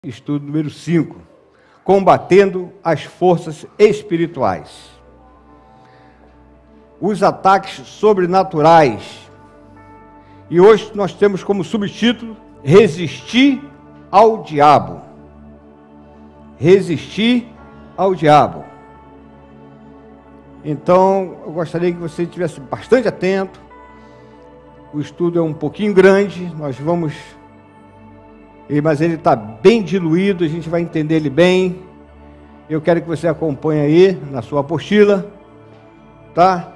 Estudo número 5, combatendo as forças espirituais. Os ataques sobrenaturais. E hoje nós temos como subtítulo, resistir ao diabo. Resistir ao diabo. Então, eu gostaria que você estivesse bastante atento. O estudo é um pouquinho grande, mas ele está bem diluído, a gente vai entender ele bem. Eu quero que você acompanhe aí na sua apostila, tá?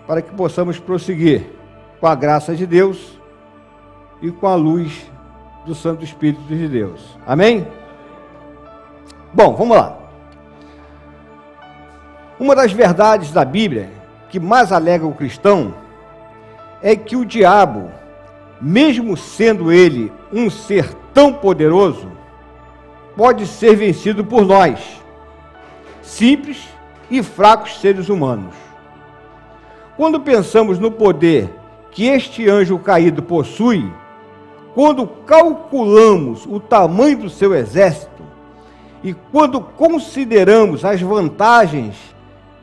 Para que possamos prosseguir com a graça de Deus e com a luz do Santo Espírito de Deus. Amém? Bom, vamos lá. Uma das verdades da Bíblia que mais alega o cristão é que o diabo, mesmo sendo ele um ser tão poderoso, pode ser vencido por nós, simples e fracos seres humanos. Quando pensamos no poder que este anjo caído possui, quando calculamos o tamanho do seu exército e quando consideramos as vantagens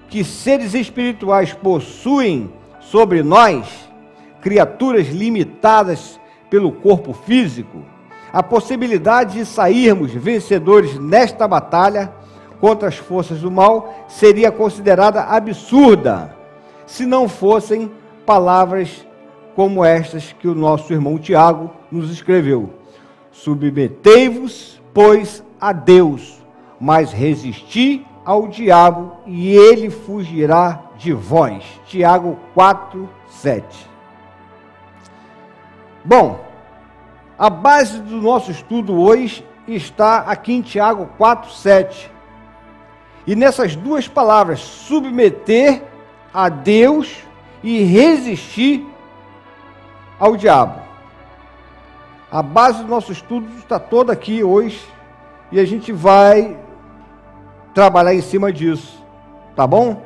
que seres espirituais possuem sobre nós, criaturas limitadas pelo corpo físico, a possibilidade de sairmos vencedores nesta batalha contra as forças do mal seria considerada absurda, se não fossem palavras como estas que o nosso irmão Tiago nos escreveu. Submetei-vos, pois, a Deus, mas resisti ao diabo e ele fugirá de vós. Tiago 4:7. Bom, a base do nosso estudo hoje está aqui em Tiago 4:7. E nessas duas palavras, submeter a Deus e resistir ao diabo. A base do nosso estudo está toda aqui hoje e a gente vai trabalhar em cima disso, tá bom?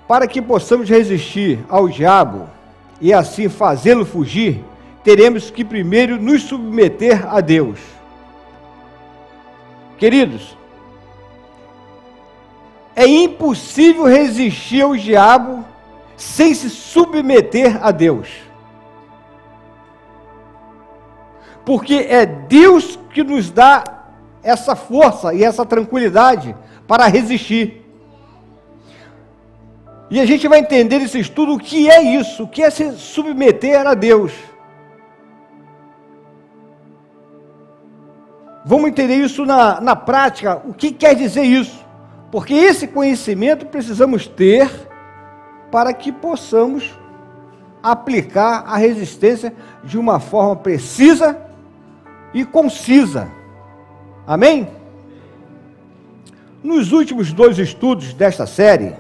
Para que possamos resistir ao diabo e assim fazê-lo fugir, teremos que primeiro nos submeter a Deus. Queridos, é impossível resistir ao diabo sem se submeter a Deus. Porque é Deus que nos dá essa força e essa tranquilidade para resistir. E a gente vai entender nesse estudo o que é isso, o que é se submeter a Deus. Vamos entender isso na prática, o que quer dizer isso. Porque esse conhecimento precisamos ter para que possamos aplicar a resistência de uma forma precisa e concisa. Amém? Nos últimos 2 estudos desta série,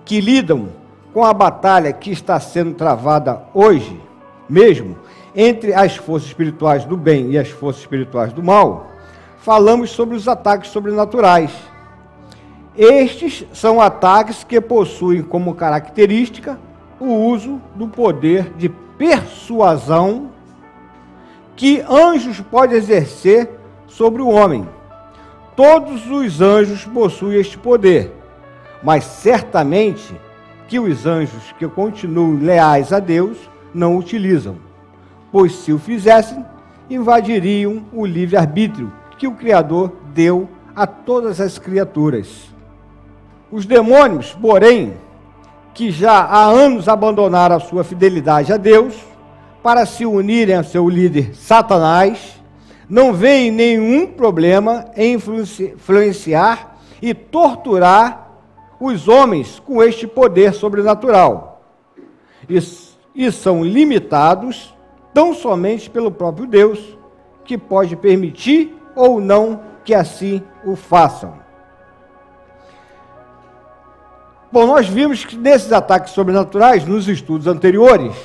que lidam com a batalha que está sendo travada hoje mesmo, entre as forças espirituais do bem e as forças espirituais do mal, falamos sobre os ataques sobrenaturais. Estes são ataques que possuem como característica o uso do poder de persuasão que anjos podem exercer sobre o homem. Todos os anjos possuem este poder, mas certamente que os anjos que continuam leais a Deus não o utilizam, pois se o fizessem, invadiriam o livre-arbítrio que o Criador deu a todas as criaturas. Os demônios, porém, que já há anos abandonaram a sua fidelidade a Deus para se unirem a seu líder Satanás, não veem nenhum problema em influenciar e torturar os homens com este poder sobrenatural. E são limitados tão somente pelo próprio Deus, que pode permitir ou não que assim o façam. Bom, nós vimos que nesses ataques sobrenaturais, nos estudos anteriores,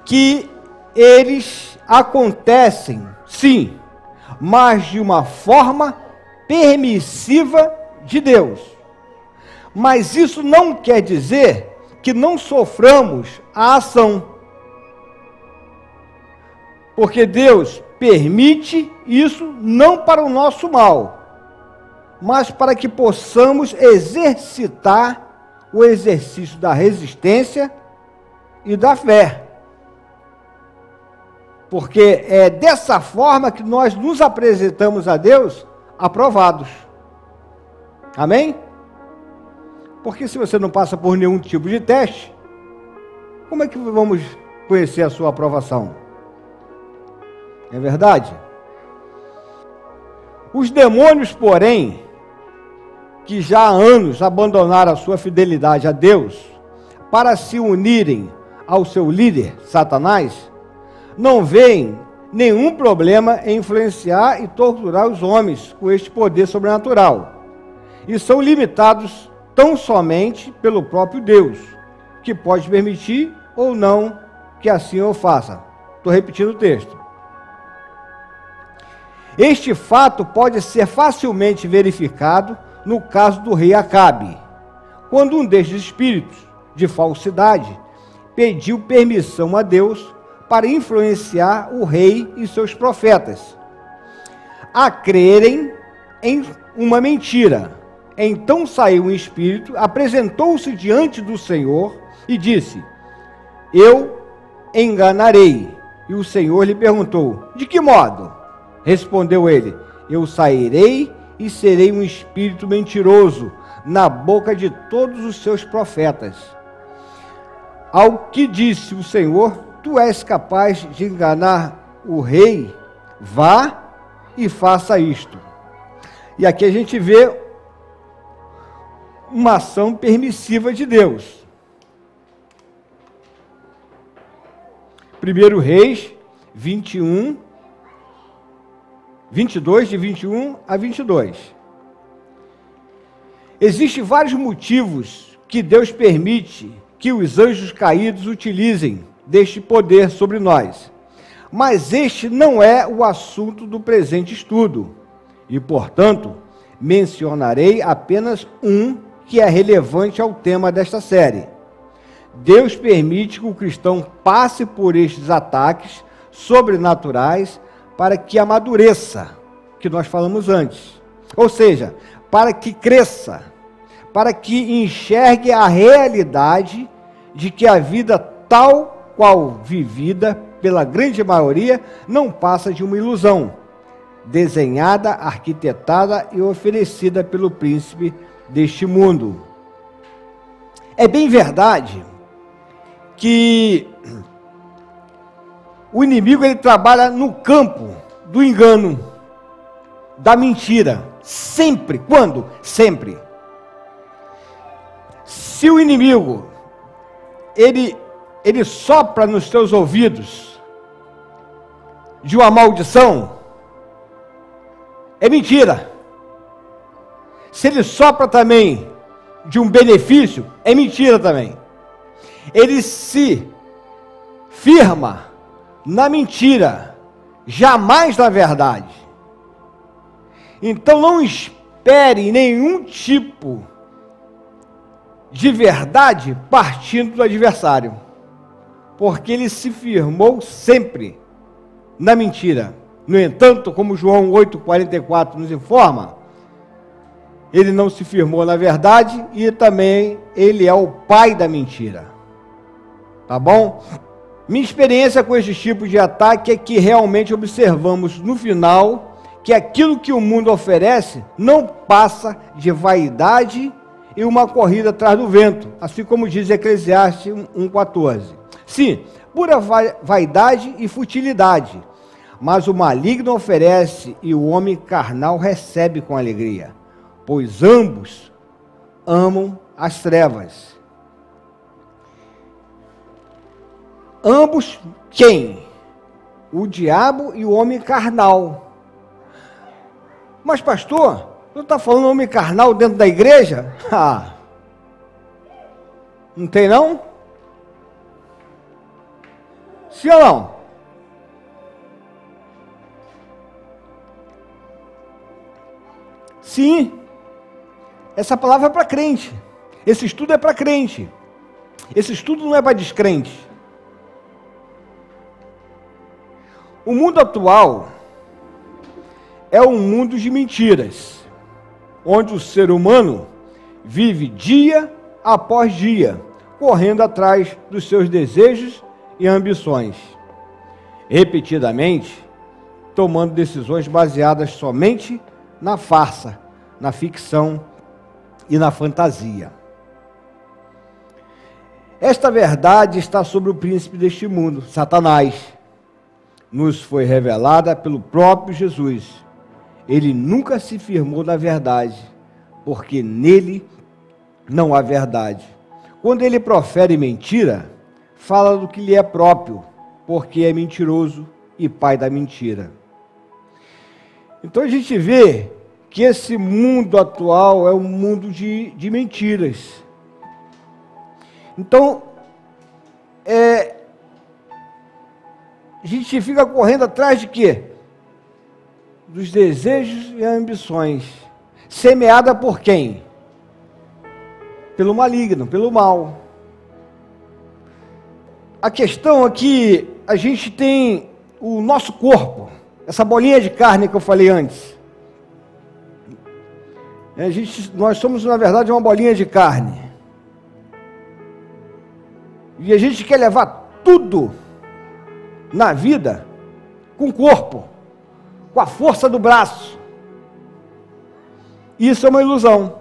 que eles acontecem, sim, mas de uma forma permissiva de Deus. Mas isso não quer dizer que não soframos a ação. Porque Deus permite isso não para o nosso mal, mas para que possamos exercitar o exercício da resistência e da fé. Porque é dessa forma que nós nos apresentamos a Deus aprovados. Amém? Porque se você não passa por nenhum tipo de teste, como é que vamos conhecer a sua aprovação? É verdade? Os demônios, porém, que já há anos abandonaram a sua fidelidade a Deus para se unirem ao seu líder, Satanás, não veem nenhum problema em influenciar e torturar os homens com este poder sobrenatural. E são limitados tão somente pelo próprio Deus, que pode permitir ou não que assim o faça. Estou repetindo o texto. Este fato pode ser facilmente verificado no caso do rei Acabe, quando um destes espíritos de falsidade pediu permissão a Deus para influenciar o rei e seus profetas a crerem em uma mentira. Então saiu um espírito, apresentou-se diante do Senhor e disse: eu enganarei. E o Senhor lhe perguntou: de que modo? Respondeu ele: eu sairei e serei um espírito mentiroso na boca de todos os seus profetas. Ao que disse o Senhor: tu és capaz de enganar o rei? Vá e faça isto. E aqui a gente vê uma ação permissiva de Deus. 1 Reis 22, de 21 a 22. Existem vários motivos que Deus permite que os anjos caídos utilizem deste poder sobre nós. Mas este não é o assunto do presente estudo. E, portanto, mencionarei apenas um que é relevante ao tema desta série. Deus permite que o cristão passe por estes ataques sobrenaturais para que amadureça, que nós falamos antes. Ou seja, para que cresça, para que enxergue a realidade de que a vida tal qual vivida pela grande maioria não passa de uma ilusão, desenhada, arquitetada e oferecida pelo príncipe deste mundo. É bem verdade que o inimigo ele trabalha no campo do engano, da mentira, sempre. Quando? Sempre. Se o inimigo ele sopra nos teus ouvidos de uma maldição, é mentira. Se ele sopra também de um benefício, é mentira também. Ele se firma na mentira, jamais na verdade. Então não espere nenhum tipo de verdade partindo do adversário, porque ele se firmou sempre na mentira. No entanto, como João 8,44 nos informa, ele não se firmou na verdade e também ele é o pai da mentira. Tá bom? Minha experiência com esses tipos de ataque é que realmente observamos no final que aquilo que o mundo oferece não passa de vaidade e uma corrida atrás do vento, assim como diz Eclesiastes 1,14. Sim, pura vaidade e futilidade, mas o maligno oferece e o homem carnal recebe com alegria, pois ambos amam as trevas. Ambos quem? O diabo e o homem carnal. Mas pastor, não está falando homem carnal dentro da igreja? Ah, não tem não? Sim ou não? Sim. Essa palavra é para crente. Esse estudo é para crente. Esse estudo não é para descrente. O mundo atual é um mundo de mentiras, onde o ser humano vive dia após dia, correndo atrás dos seus desejos e ambições, repetidamente tomando decisões baseadas somente na farsa, na ficção e na fantasia. Esta verdade está sobre o príncipe deste mundo, Satanás. Nos foi revelada pelo próprio Jesus. Ele nunca se firmou na verdade, porque nele não há verdade. Quando ele profere mentira, fala do que lhe é próprio, porque é mentiroso e pai da mentira. Então a gente vê que esse mundo atual é um mundo de mentiras. Então, a gente fica correndo atrás de quê? Dos desejos e ambições. Semeada por quem? Pelo maligno, pelo mal. A questão é que a gente tem o nosso corpo, essa bolinha de carne que eu falei antes. Nós somos, na verdade, uma bolinha de carne. E a gente quer levar tudo na vida com o corpo, com a força do braço. Isso é uma ilusão.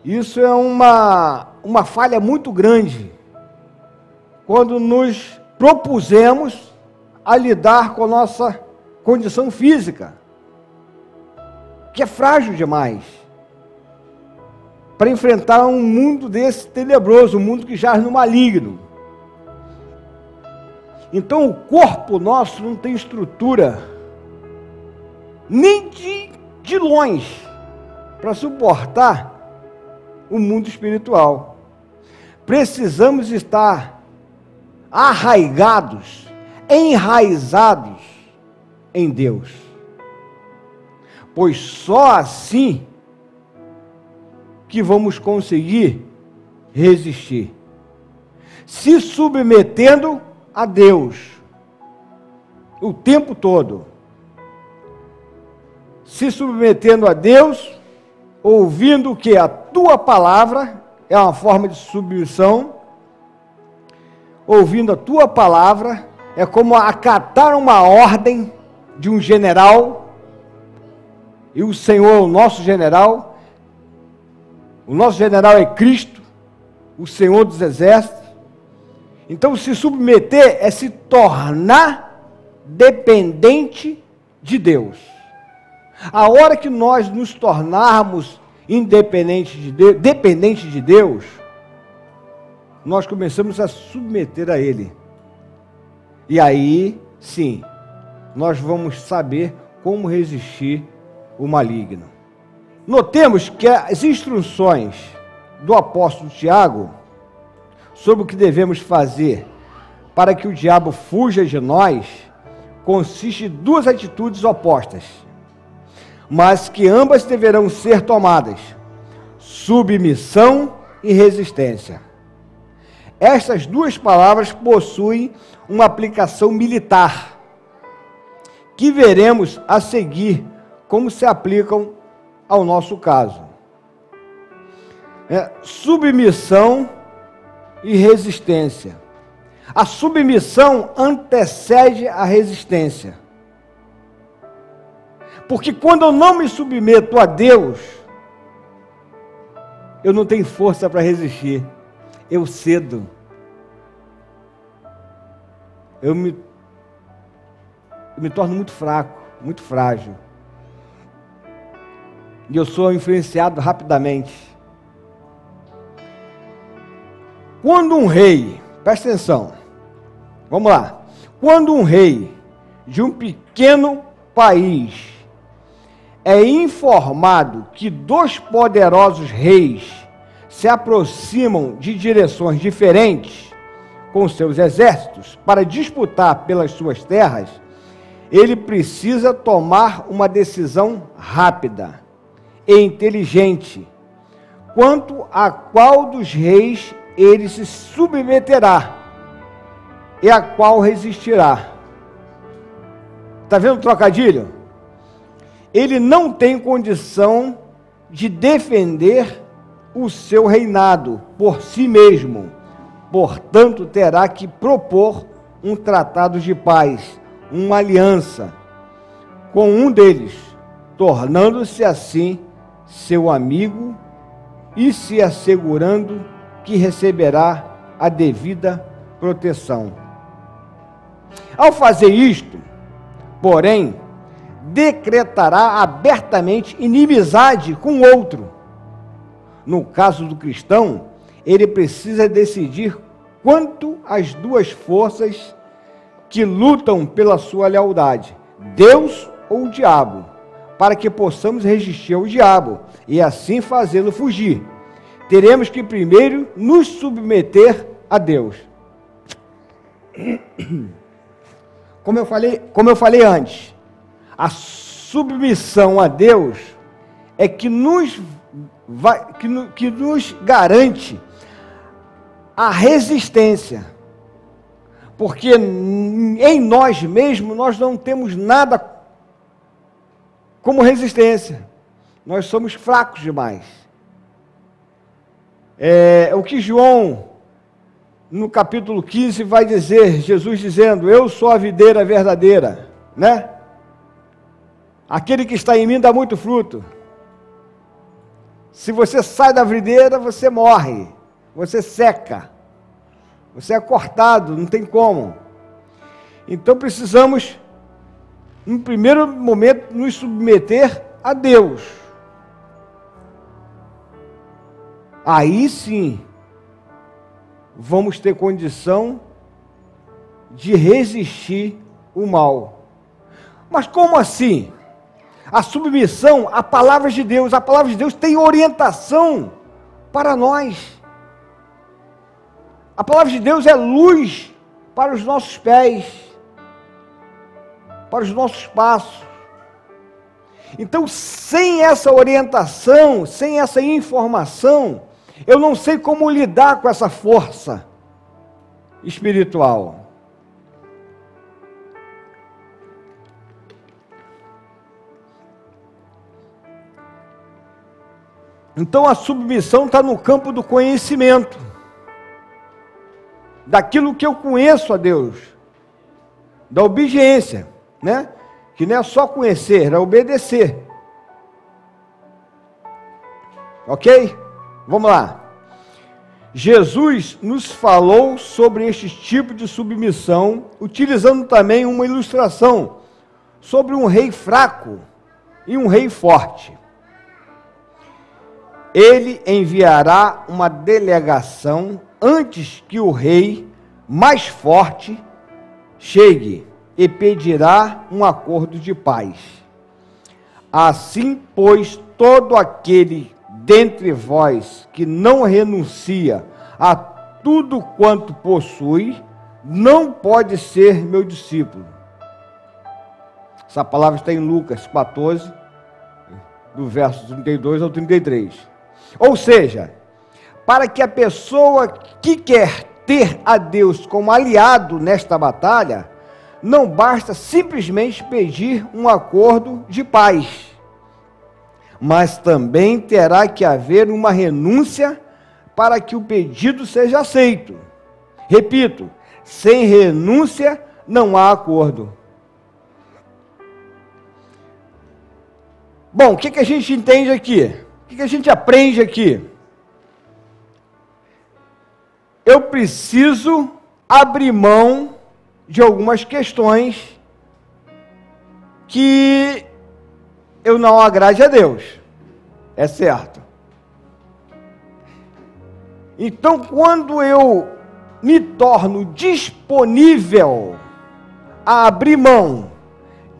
Isso é uma falha muito grande quando nos propusemos a lidar com a nossa condição física, que é frágil demais, para enfrentar um mundo desse tenebroso, um mundo que jaz no maligno. Então o corpo nosso não tem estrutura, nem de longe, para suportar o mundo espiritual. Precisamos estar arraigados, enraizados em Deus, pois só assim que vamos conseguir resistir, se submetendo a Deus o tempo todo, se submetendo a Deus, ouvindo o que? A tua palavra é uma forma de submissão. Ouvindo a tua palavra é como acatar uma ordem de um general, e o Senhor é o nosso general. O nosso general é Cristo, o Senhor dos exércitos. Então, se submeter é se tornar dependente de Deus. A hora que nós nos tornarmos dependente de Deus, nós começamos a submeter a Ele. E aí, sim, nós vamos saber como resistir o maligno. Notemos que as instruções do apóstolo Tiago sobre o que devemos fazer para que o diabo fuja de nós consiste em duas atitudes opostas, mas que ambas deverão ser tomadas: submissão e resistência. Estas duas palavras possuem uma aplicação militar, que veremos a seguir como se aplicam ao nosso caso. Submissão e resistência. A submissão antecede a resistência. Porque quando eu não me submeto a Deus, eu não tenho força para resistir. Eu cedo. Eu me torno muito fraco, muito frágil. E eu sou influenciado rapidamente. Quando um rei, presta atenção, vamos lá. Quando um rei de um pequeno país é informado que dois poderosos reis se aproximam de direções diferentes com seus exércitos para disputar pelas suas terras, ele precisa tomar uma decisão rápida e inteligente quanto a qual dos reis ele se submeterá. e a qual resistirá. Está vendo o trocadilho? Ele não tem condição de defender o seu reinado por si mesmo. Portanto, terá que propor um tratado de paz, uma aliança com um deles, tornando-se assim seu amigo e se assegurando que receberá a devida proteção. Ao fazer isto, porém, decretará abertamente inimizade com o outro. No caso do cristão, ele precisa decidir quanto às duas forças que lutam pela sua lealdade, Deus ou o diabo, para que possamos resistir ao diabo e assim fazê-lo fugir. Teremos que primeiro nos submeter a Deus. Como eu falei antes, a submissão a Deus é que nos garante a resistência, porque em nós mesmos nós não temos nada como resistência, nós somos fracos demais. O que João, no capítulo 15, vai dizer, Jesus dizendo, eu sou a videira verdadeira, né? Aquele que está em mim dá muito fruto. Se você sai da videira, você morre, você seca, você é cortado, não tem como. Então precisamos, no primeiro momento, nos submeter a Deus. Aí sim, vamos ter condição de resistir o mal. Mas como assim? A submissão à palavra de Deus. A palavra de Deus tem orientação para nós. A palavra de Deus é luz para os nossos pés, para os nossos passos. Então, sem essa orientação, sem essa informação, eu não sei como lidar com essa força espiritual. Então a submissão está no campo do conhecimento, daquilo que eu conheço a Deus, da obediência, né? Que não é só conhecer, é obedecer. Ok? Vamos lá. Jesus nos falou sobre este tipo de submissão, utilizando também uma ilustração sobre um rei fraco e um rei forte. Ele enviará uma delegação antes que o rei mais forte chegue e pedirá um acordo de paz. Assim, pois, todo aquele dentre vós que não renuncia a tudo quanto possui, não pode ser meu discípulo. Essa palavra está em Lucas 14, do verso 32 ao 33. Ou seja, para que a pessoa que quer ter a Deus como aliado nesta batalha, não basta simplesmente pedir um acordo de paz, mas também terá que haver uma renúncia para que o pedido seja aceito. Repito, sem renúncia não há acordo. Bom, o que a gente entende aqui? O que a gente aprende aqui? Eu preciso abrir mão de algumas questões que eu não agrade a Deus. É certo. Então, quando eu me torno disponível a abrir mão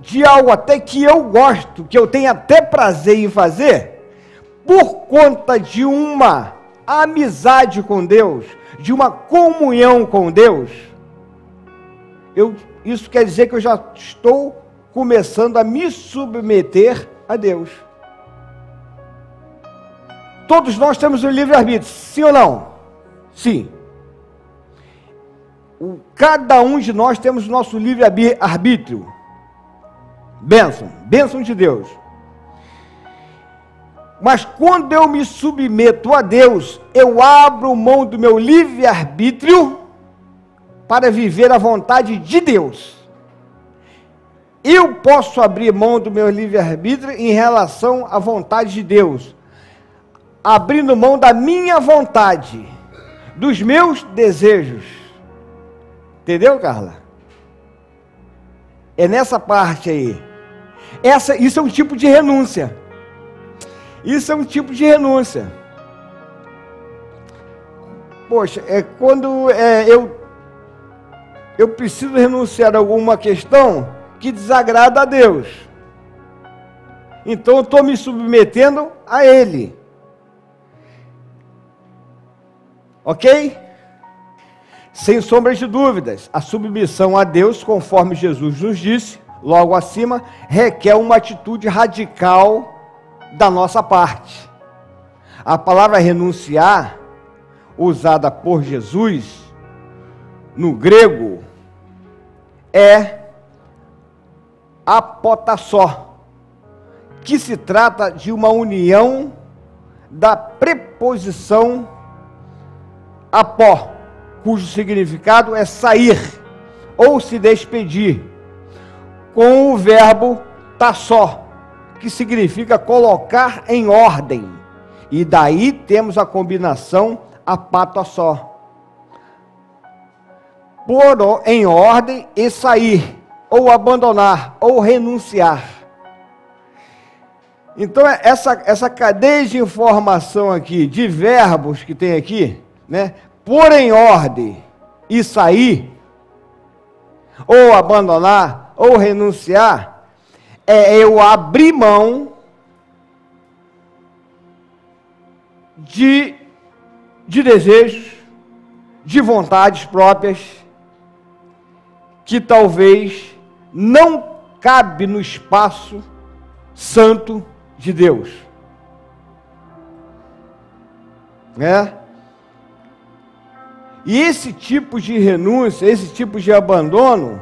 de algo até que eu gosto, que eu tenho até prazer em fazer, por conta de uma amizade com Deus, de uma comunhão com Deus, isso quer dizer que eu já estou começando a me submeter a Deus. Todos nós temos o livre-arbítrio, sim ou não? Sim. cada um de nós temos o nosso livre-arbítrio. Bênção de Deus. Mas quando eu me submeto a Deus, eu abro mão do meu livre-arbítrio para viver a vontade de Deus. Eu posso abrir mão do meu livre-arbítrio em relação à vontade de Deus, abrindo mão da minha vontade, dos meus desejos. Entendeu, Carla? É nessa parte aí. Isso é um tipo de renúncia. Isso é um tipo de renúncia. Poxa, quando eu preciso renunciar a alguma questão que desagrada a Deus. Então eu estou me submetendo a Ele. Ok? Sem sombra de dúvidas, a submissão a Deus, conforme Jesus nos disse, logo acima, requer uma atitude radical da nossa parte. A palavra renunciar, usada por Jesus, no grego, é apotassó, que se trata de uma união da preposição apó, cujo significado é sair ou se despedir, com o verbo tassó, que significa colocar em ordem, e daí temos a combinação apatossó, pôr em ordem e sair, ou abandonar, ou renunciar. Então essa cadeia de informação aqui, de verbos que tem aqui, né? Pôr em ordem e sair, ou abandonar, ou renunciar, é eu abrir mão de desejos, de vontades próprias, que talvez não cabe no espaço santo de Deus. E esse tipo de renúncia, esse tipo de abandono,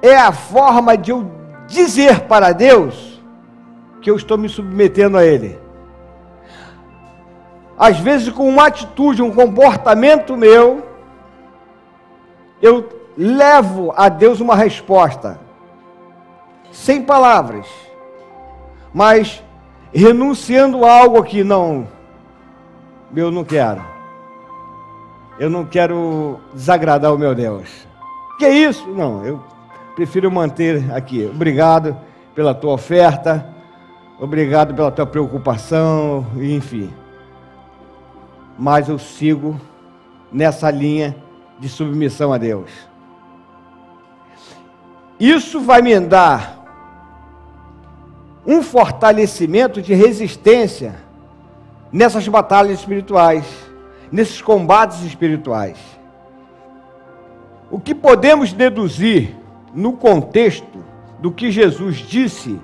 é a forma de eu dizer para Deus que eu estou me submetendo a Ele. Às vezes com uma atitude, um comportamento meu, eu levo a Deus uma resposta, sem palavras, mas renunciando a algo que não, eu não quero. Eu não quero desagradar o meu Deus. Que é isso? Não, eu prefiro manter aqui. Obrigado pela tua oferta, obrigado pela tua preocupação, enfim. Mas eu sigo nessa linha de submissão a Deus. Isso vai me dar um fortalecimento de resistência nessas batalhas espirituais, nesses combates espirituais. O que podemos deduzir no contexto do que Jesus disse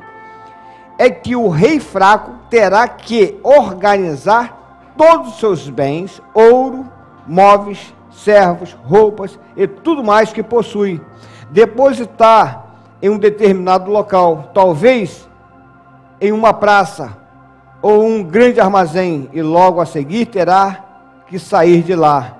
é que o rei fraco terá que organizar todos os seus bens, ouro, móveis, servos, roupas e tudo mais que possui, depositar em um determinado local, talvez em uma praça ou um grande armazém, e logo a seguir terá que sair de lá,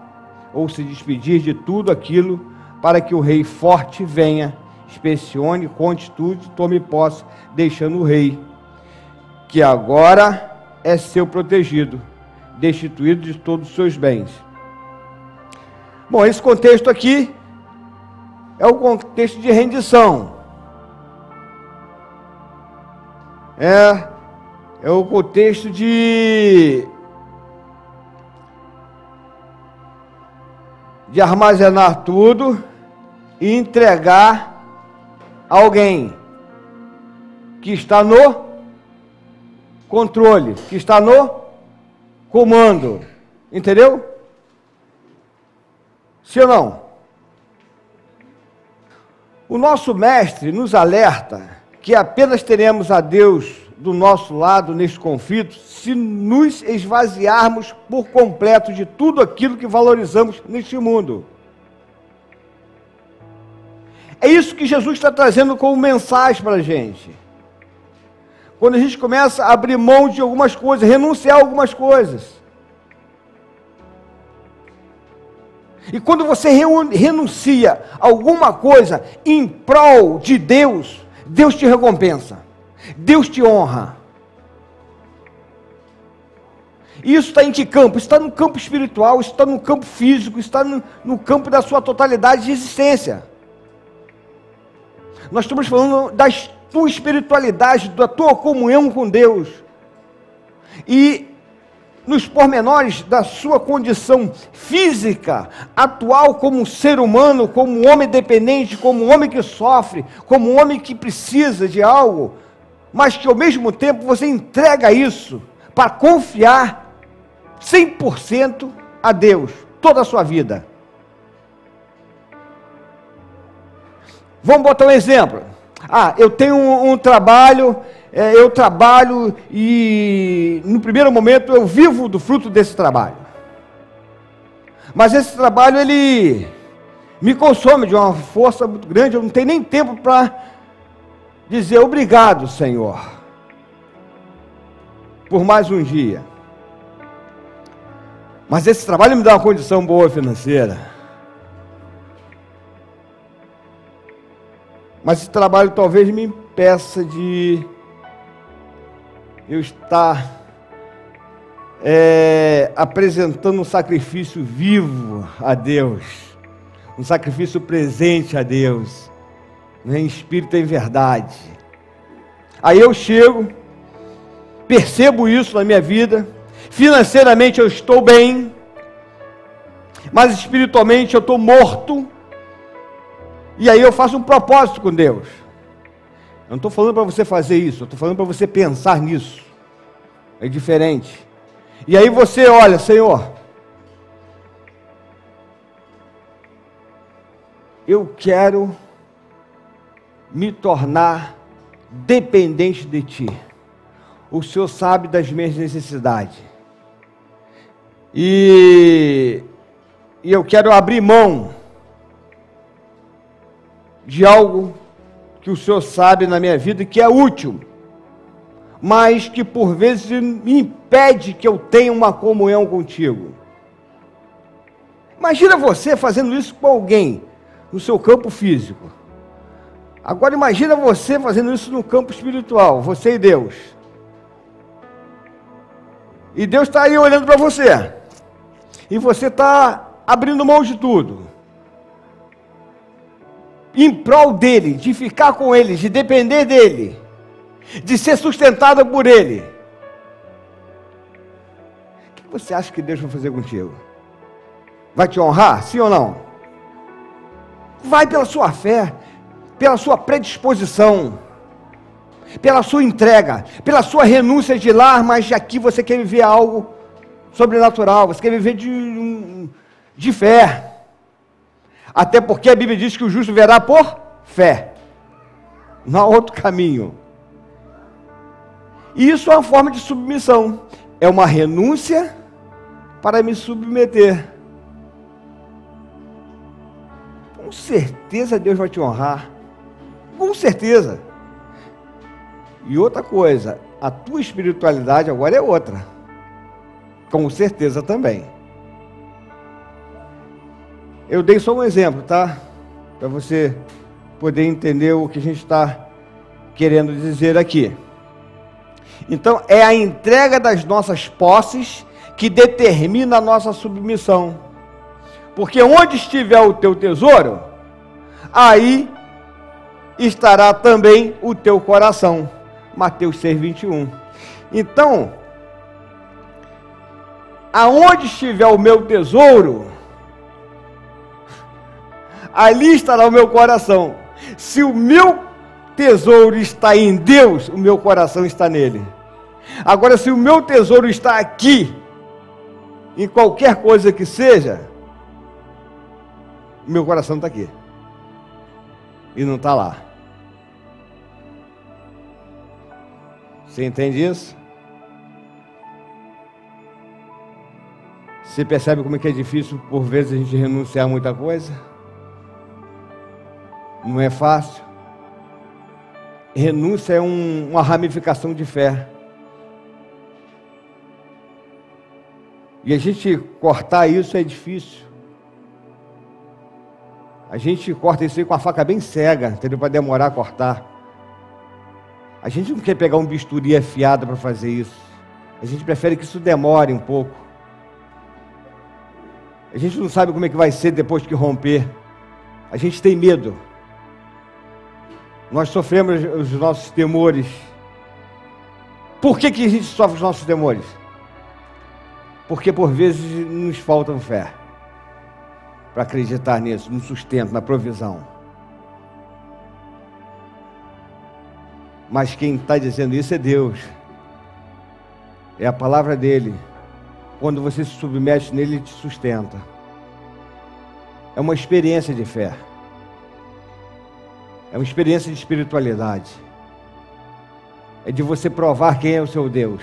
ou se despedir de tudo aquilo, para que o rei forte venha, inspecione, conte tudo, tome posse, deixando o rei, que agora é seu protegido, destituído de todos os seus bens. Bom, esse contexto aqui é o contexto de rendição. É o contexto de armazenar tudo e entregar a alguém que está no controle, que está no comando. Entendeu? Sim ou não? O nosso mestre nos alerta que apenas teremos a Deus do nosso lado neste conflito se nos esvaziarmos por completo de tudo aquilo que valorizamos neste mundo. É isso que Jesus está trazendo como mensagem para a gente. Quando a gente começa a abrir mão de algumas coisas, renunciar a algumas coisas. E quando você renuncia a alguma coisa em prol de Deus, Deus te recompensa, Deus te honra. Isso está em que campo? Isso está no campo espiritual, isso está no campo físico, isso está no campo da sua totalidade de existência. Nós estamos falando da tua espiritualidade, da tua comunhão com Deus. E nos pormenores da sua condição física, atual como um ser humano, como um homem dependente, como um homem que sofre, como um homem que precisa de algo, mas que ao mesmo tempo você entrega isso para confiar 100% a Deus, toda a sua vida. Vamos botar um exemplo. Eu tenho um trabalho, eu trabalho e no primeiro momento eu vivo do fruto desse trabalho. Mas esse trabalho, ele me consome de uma força muito grande, eu não tenho nem tempo para dizer obrigado, Senhor, por mais um dia. Mas esse trabalho me dá uma condição boa financeira. Mas esse trabalho talvez me impeça de eu estar apresentando um sacrifício vivo a Deus, um sacrifício presente a Deus, né, em espírito e em verdade. Aí eu chego, percebo isso na minha vida, financeiramente eu estou bem, mas espiritualmente eu estou morto. E aí eu faço um propósito com Deus. Eu não estou falando para você fazer isso, eu estou falando para você pensar nisso. É diferente. E aí você olha, Senhor, eu quero me tornar dependente de Ti. O Senhor sabe das minhas necessidades. E eu quero abrir mão de algo que o Senhor sabe na minha vida que é útil, mas que por vezes me impede que eu tenha uma comunhão contigo. Imagina você fazendo isso com alguém no seu campo físico. Agora imagina você fazendo isso no campo espiritual, você e Deus. E Deus está aí olhando para você. E você está abrindo mão de tudo. Em prol dele, de ficar com ele, de depender dele, de ser sustentado por ele. O que você acha que Deus vai fazer contigo? Vai te honrar, sim ou não? Vai pela sua fé, pela sua predisposição, pela sua entrega, pela sua renúncia de lar, mas aqui você quer viver algo sobrenatural, você quer viver de fé. Até porque a Bíblia diz que o justo verá por fé. Não há outro caminho. E isso é uma forma de submissão. É uma renúncia para me submeter. Com certeza Deus vai te honrar. Com certeza. E outra coisa, a tua espiritualidade agora é outra. Com certeza também. Eu dei só um exemplo, tá? Para você poder entender o que a gente está querendo dizer aqui. Então, é a entrega das nossas posses que determina a nossa submissão. Porque onde estiver o teu tesouro, aí estará também o teu coração. Mateus 6:21. Então, aonde estiver o meu tesouro, ali estará o meu coração. Se o meu tesouro está em Deus, o meu coração está nele. Agora, se o meu tesouro está aqui, em qualquer coisa que seja, o meu coração está aqui. E não está lá. Você entende isso? Você percebe como é que é difícil, por vezes, a gente renunciar a muita coisa? Não é fácil. Renúncia é uma ramificação de fé. E a gente cortar isso é difícil. A gente corta isso aí com a faca bem cega, entendeu? Para demorar a cortar. A gente não quer pegar um bisturi afiado para fazer isso. A gente prefere que isso demore um pouco. A gente não sabe como é que vai ser depois que romper. A gente tem medo. Nós sofremos os nossos temores. Por que a gente sofre os nossos temores? Porque por vezes nos falta fé para acreditar nisso, no sustento, na provisão. Mas quem está dizendo isso é Deus. É a palavra dele. Quando você se submete nele, ele te sustenta. É uma experiência de fé. É uma experiência de espiritualidade. É de você provar quem é o seu Deus.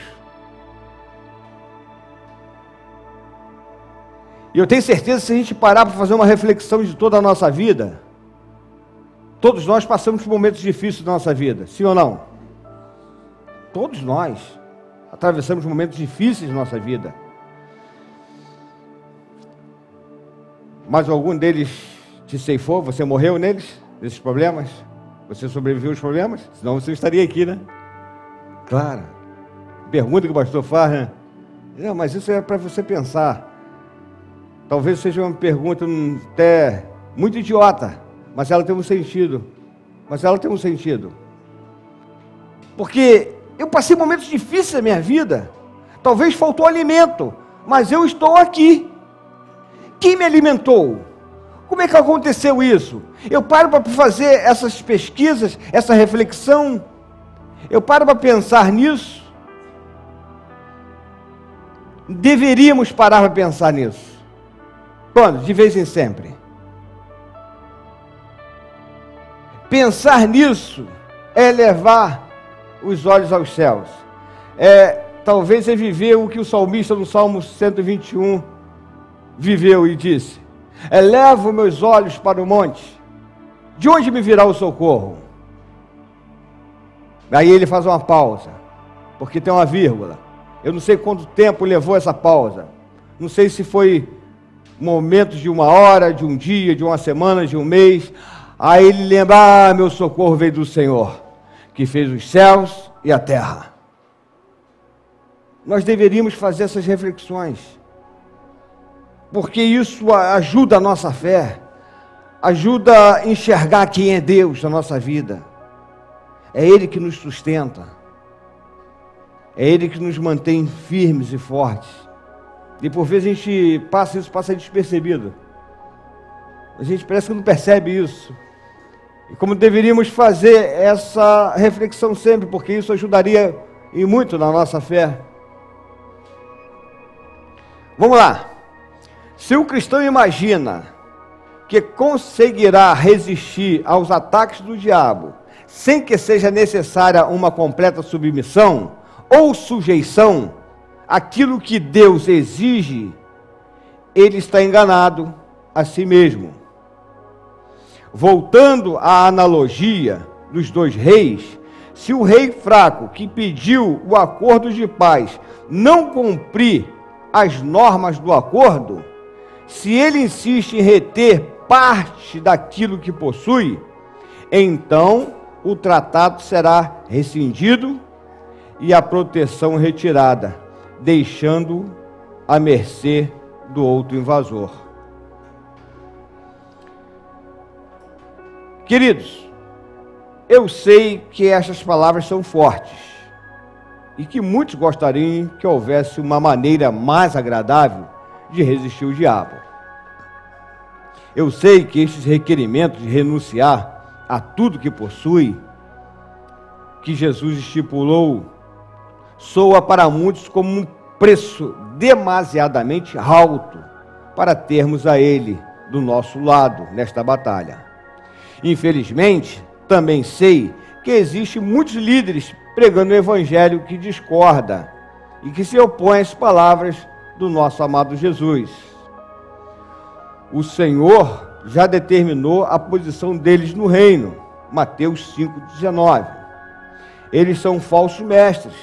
E eu tenho certeza que se a gente parar para fazer uma reflexão de toda a nossa vida, todos nós passamos por momentos difíceis da nossa vida, sim ou não? Todos nós atravessamos momentos difíceis da nossa vida. Mas algum deles te ceifou? Você morreu neles? Nesses problemas? Você sobreviveu aos problemas? Senão você estaria aqui, né? Claro. Pergunta que o pastor faz, né? Não, mas isso é para você pensar. Talvez seja uma pergunta até muito idiota, mas ela tem um sentido. Porque eu passei momentos difíceis na minha vida. Talvez faltou alimento, mas eu estou aqui. Quem me alimentou? Como é que aconteceu isso? Eu paro para fazer essas pesquisas, essa reflexão. Eu paro para pensar nisso. Deveríamos parar para pensar nisso. Quando? De vez em sempre. Pensar nisso é levar os olhos aos céus. Talvez é viver o que o salmista no Salmo 121 viveu e disse: elevo meus olhos para o monte, de onde me virá o socorro? Aí ele faz uma pausa, porque tem uma vírgula. Eu não sei quanto tempo levou essa pausa. Não sei se foi momentos de uma hora, de um dia, de uma semana, de um mês. Aí ele lembra: meu socorro veio do Senhor, que fez os céus e a terra. Nós deveríamos fazer essas reflexões, porque isso ajuda a nossa fé, ajuda a enxergar quem é Deus na nossa vida. É Ele que nos sustenta, é Ele que nos mantém firmes e fortes. E por vezes a gente passa despercebido. A gente parece que não percebe isso. E como deveríamos fazer essa reflexão sempre, porque isso ajudaria e muito na nossa fé. Vamos lá. Se o cristão imagina que conseguirá resistir aos ataques do diabo, sem que seja necessária uma completa submissão ou sujeição àquilo que Deus exige, ele está enganado a si mesmo. Voltando à analogia dos dois reis, se o rei fraco que pediu o acordo de paz não cumprir as normas do acordo, se ele insiste em reter parte daquilo que possui, então o tratado será rescindido e a proteção retirada, deixando à mercê do outro invasor. Queridos, eu sei que estas palavras são fortes e que muitos gostariam que houvesse uma maneira mais agradável de resistir ao diabo. Eu sei que estes requerimentos de renunciar a tudo que possui, que Jesus estipulou, soa para muitos como um preço demasiadamente alto para termos a Ele do nosso lado nesta batalha. Infelizmente, também sei que existem muitos líderes pregando o evangelho que discorda e que se opõe às palavras do nosso amado Jesus. O Senhor já determinou a posição deles no reino. Mateus 5,19. Eles são falsos mestres,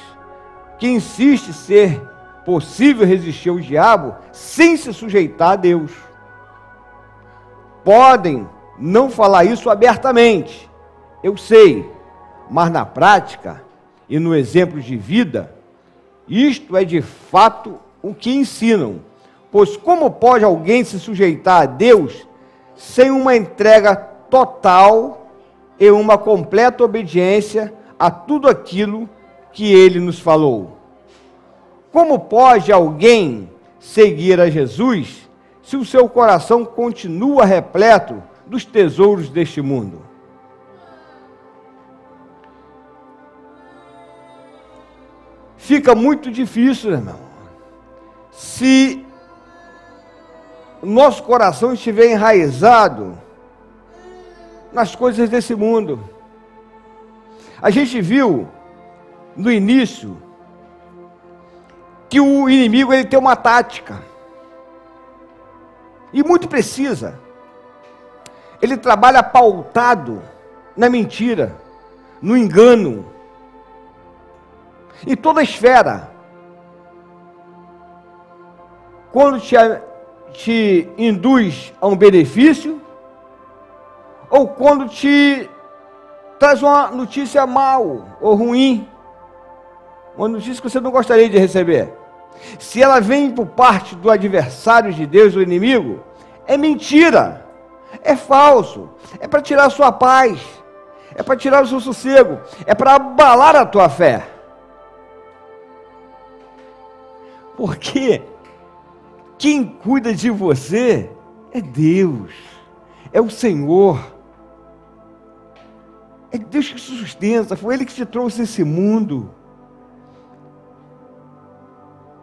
que insistem ser possível resistir ao diabo sem se sujeitar a Deus. Podem não falar isso abertamente, eu sei, mas na prática e no exemplo de vida, isto é de fato o que ensinam. Pois como pode alguém se sujeitar a Deus sem uma entrega total e uma completa obediência a tudo aquilo que Ele nos falou? Como pode alguém seguir a Jesus se o seu coração continua repleto dos tesouros deste mundo? Fica muito difícil, irmão, se o nosso coração estiver enraizado nas coisas desse mundo. A gente viu no início que o inimigo ele tem uma tática, e muito precisa. Ele trabalha pautado na mentira, no engano, em toda a esfera. Quando te induz a um benefício, ou quando te traz uma notícia mal ou ruim, uma notícia que você não gostaria de receber. Se ela vem por parte do adversário de Deus, do inimigo, é mentira, é falso, é para tirar a sua paz, é para tirar o seu sossego, é para abalar a tua fé. Porque quem cuida de você é Deus, é o Senhor, é Deus que te sustenta, foi Ele que te trouxe esse mundo.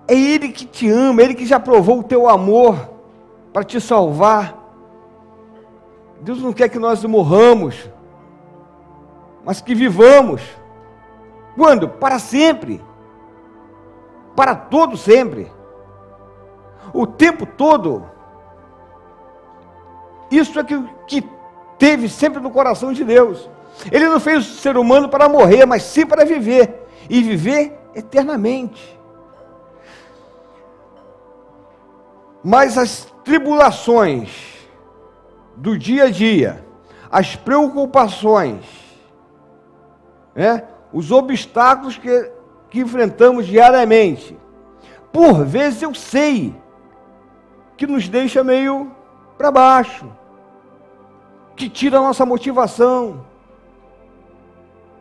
É Ele que te ama, Ele que já provou o teu amor para te salvar. Deus não quer que nós morramos, mas que vivamos. Quando? Para sempre. Para todo sempre. O tempo todo. Isso é que teve sempre no coração de Deus. Ele não fez o ser humano para morrer, mas sim para viver. E viver eternamente. Mas as tribulações do dia a dia, as preocupações, os obstáculos que enfrentamos diariamente, por vezes eu sei que nos deixa meio para baixo, que tira a nossa motivação,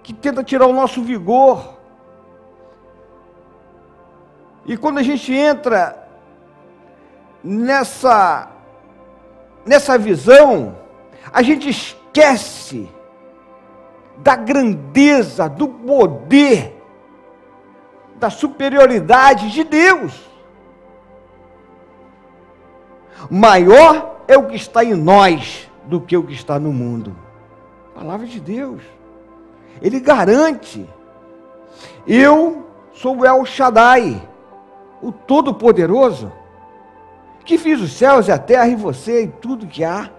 que tenta tirar o nosso vigor. E quando a gente entra nessa visão, a gente esquece da grandeza, do poder, da superioridade de Deus. Maior é o que está em nós do que o que está no mundo. Palavra de Deus. Ele garante. Eu sou o El Shaddai, o Todo-Poderoso, que fiz os céus e a terra e você e tudo que há.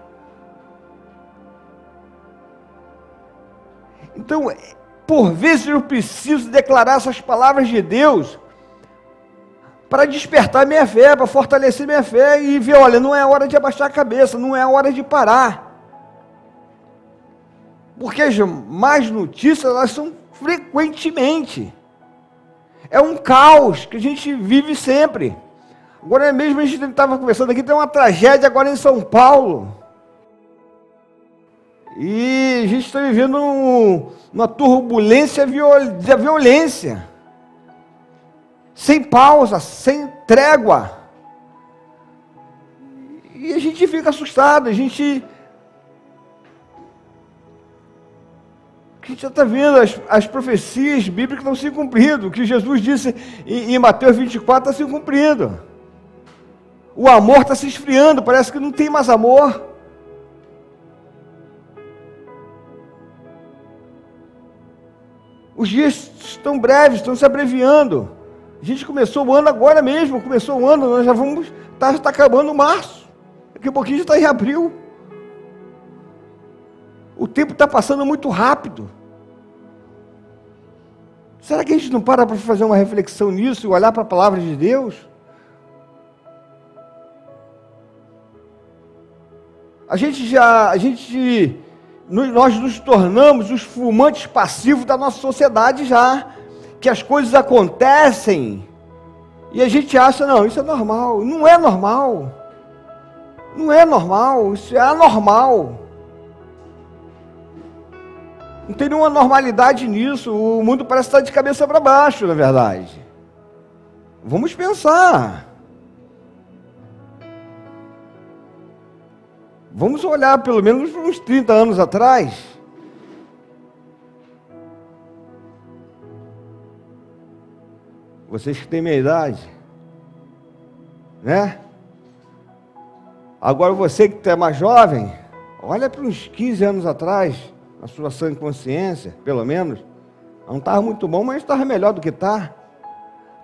Então, por vezes eu preciso declarar essas palavras de Deus para despertar minha fé, para fortalecer minha fé e ver, olha, não é hora de abaixar a cabeça, não é hora de parar. Porque as más notícias, elas são frequentemente. É um caos que a gente vive sempre. Agora mesmo a gente estava conversando aqui, tem uma tragédia agora em São Paulo. E a gente está vivendo uma turbulência da violência. Sem pausa, sem trégua. E a gente fica assustado, a gente já está vendo as profecias bíblicas estão se cumprindo. O que Jesus disse em Mateus 24 está se cumprindo. O amor está se esfriando, parece que não tem mais amor. Os dias estão breves, estão se abreviando. A gente começou o ano agora mesmo, começou o ano, nós já vamos, está acabando março. Daqui a pouquinho já está em abril. O tempo está passando muito rápido. Será que a gente não para fazer uma reflexão nisso e olhar para a palavra de Deus? Nós nos tornamos os fumantes passivos da nossa sociedade já, que as coisas acontecem e a gente acha, não, isso é normal. Não é normal. Não é normal, isso é anormal. Não tem nenhuma normalidade nisso. O mundo parece estar de cabeça para baixo, na verdade. Vamos pensar. Vamos olhar pelo menos uns 30 anos atrás. Vocês que têm minha idade, né? Agora você que é mais jovem, olha para uns 15 anos atrás, na sua sã consciência, pelo menos. Não estava muito bom, mas estava melhor do que está.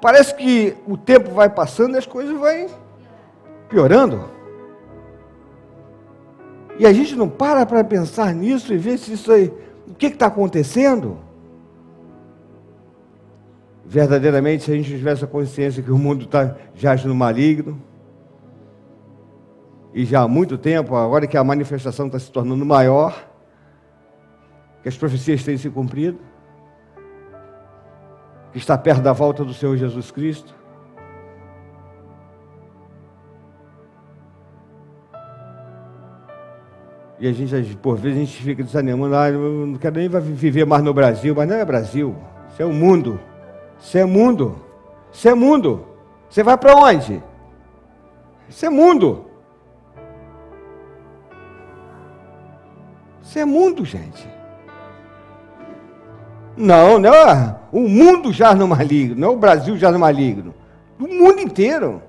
Parece que o tempo vai passando e as coisas vão piorando. E a gente não para pensar nisso e ver se isso aí, o que está acontecendo? Verdadeiramente, se a gente tivesse a consciência que o mundo jaz no maligno, e já há muito tempo, agora que a manifestação está se tornando maior, que as profecias têm se cumprido, que está perto da volta do Senhor Jesus Cristo. E a gente, por vezes, a gente fica desanimando, eu não quero nem viver mais no Brasil, mas não é Brasil, isso é o mundo. Isso é mundo. Isso é mundo. Você vai para onde? Isso é mundo. Isso é mundo, gente. Não é o mundo jaz no maligno, não é o Brasil jaz no maligno. O mundo inteiro.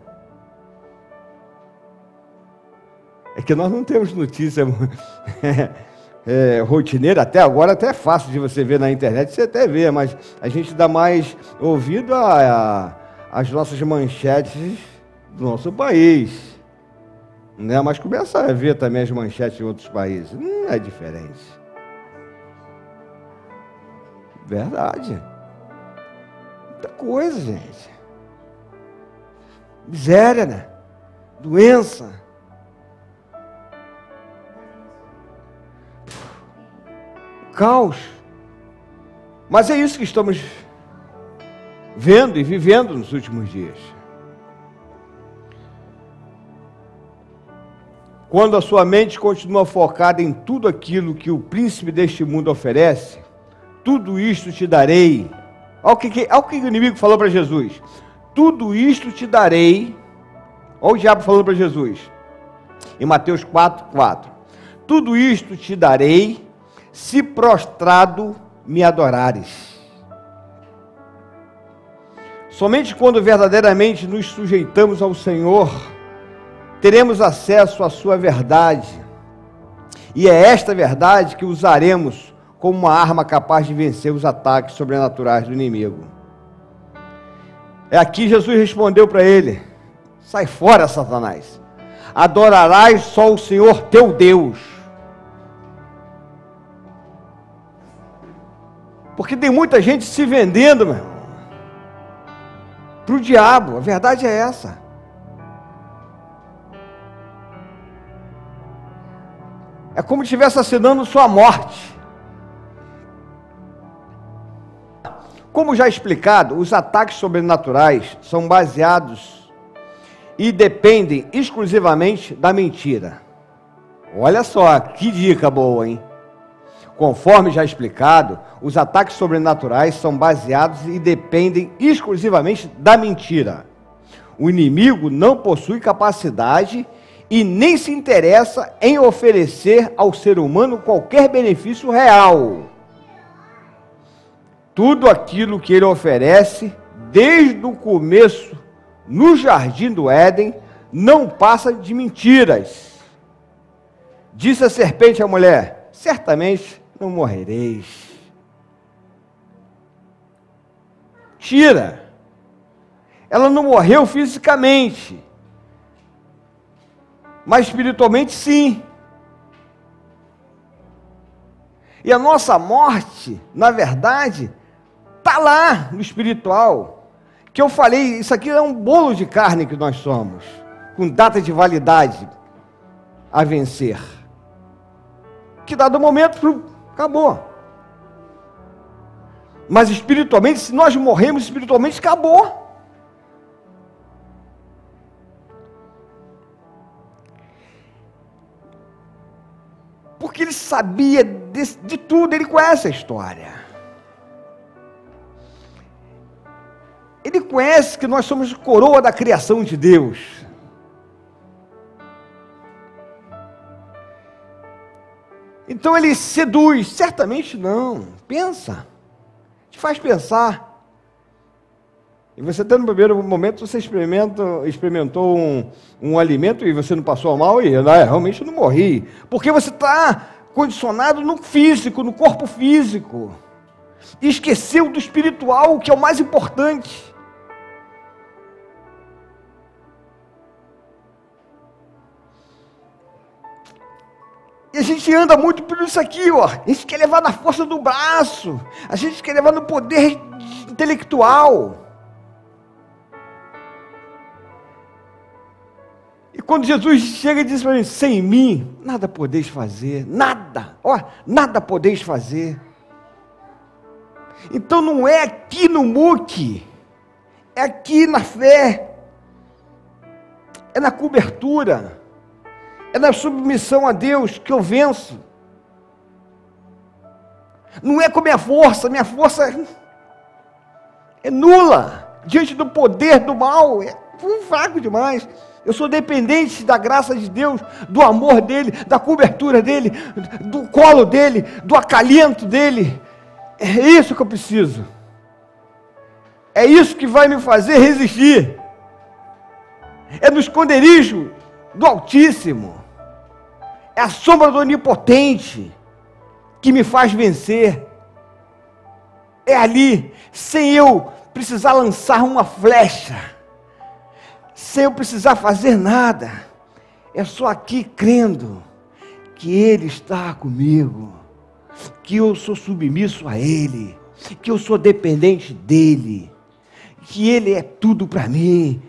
É que nós não temos notícia rotineira, até agora até é fácil de você ver na internet, você até vê, mas a gente dá mais ouvido às nossas manchetes do nosso país, né? Mas começa a ver também as manchetes de outros países, não é diferente. Verdade. Muita coisa, gente. Miséria, né? Doença. Caos. Mas é isso que estamos vendo e vivendo nos últimos dias. Quando a sua mente continua focada em tudo aquilo que o príncipe deste mundo oferece, tudo isto te darei. Olha o que o inimigo falou para Jesus. Tudo isto te darei. Olha o diabo falando para Jesus. Em Mateus 4:4. Tudo isto te darei se prostrado me adorares. Somente quando verdadeiramente nos sujeitamos ao Senhor, teremos acesso à sua verdade. E é esta verdade que usaremos como uma arma capaz de vencer os ataques sobrenaturais do inimigo. É aqui Jesus respondeu para ele: sai fora, Satanás. Adorarás só o Senhor teu Deus. Porque tem muita gente se vendendo, meu irmão, para o diabo. A verdade é essa. É como se estivesse assinando sua morte. Como já explicado, os ataques sobrenaturais são baseados e dependem exclusivamente da mentira. Olha só, que dica boa, hein? Conforme já explicado, os ataques sobrenaturais são baseados e dependem exclusivamente da mentira. O inimigo não possui capacidade e nem se interessa em oferecer ao ser humano qualquer benefício real. Tudo aquilo que ele oferece, desde o começo, no jardim do Éden, não passa de mentiras. Disse a serpente à mulher: certamente não morrereis. Tira. Ela não morreu fisicamente, mas espiritualmente sim. E a nossa morte, na verdade, está lá no espiritual. Que eu falei, isso aqui é um bolo de carne que nós somos, com data de validade a vencer. Que dado momento, acabou. Mas espiritualmente, se nós morremos espiritualmente, acabou. Porque ele sabia de tudo, ele conhece a história. Ele conhece que nós somos coroa da criação de Deus. Então ele seduz, certamente não, pensa, te faz pensar. E você até no primeiro momento você experimentou um alimento e você não passou mal e realmente eu não morri. Porque você está condicionado no físico, no corpo físico. E esqueceu do espiritual, que é o mais importante. E a gente anda muito por isso aqui, ó. A gente quer levar na força do braço. A gente quer levar no poder intelectual. E quando Jesus chega e diz para mim, sem mim, nada podeis fazer, nada, ó, nada podeis fazer. Então não é aqui no muque, é aqui na fé, é na cobertura, é na submissão a Deus que eu venço. Não é com minha força é nula, diante do poder do mal, é fraco demais. Eu sou dependente da graça de Deus, do amor dEle, da cobertura dEle, do colo dEle, do acalento dEle. É isso que eu preciso. É isso que vai me fazer resistir. É no esconderijo do Altíssimo. É a sombra do Onipotente que me faz vencer. É ali, sem eu precisar lançar uma flecha, sem eu precisar fazer nada, é só aqui crendo que Ele está comigo, que eu sou submisso a Ele, que eu sou dependente dEle, que Ele é tudo para mim.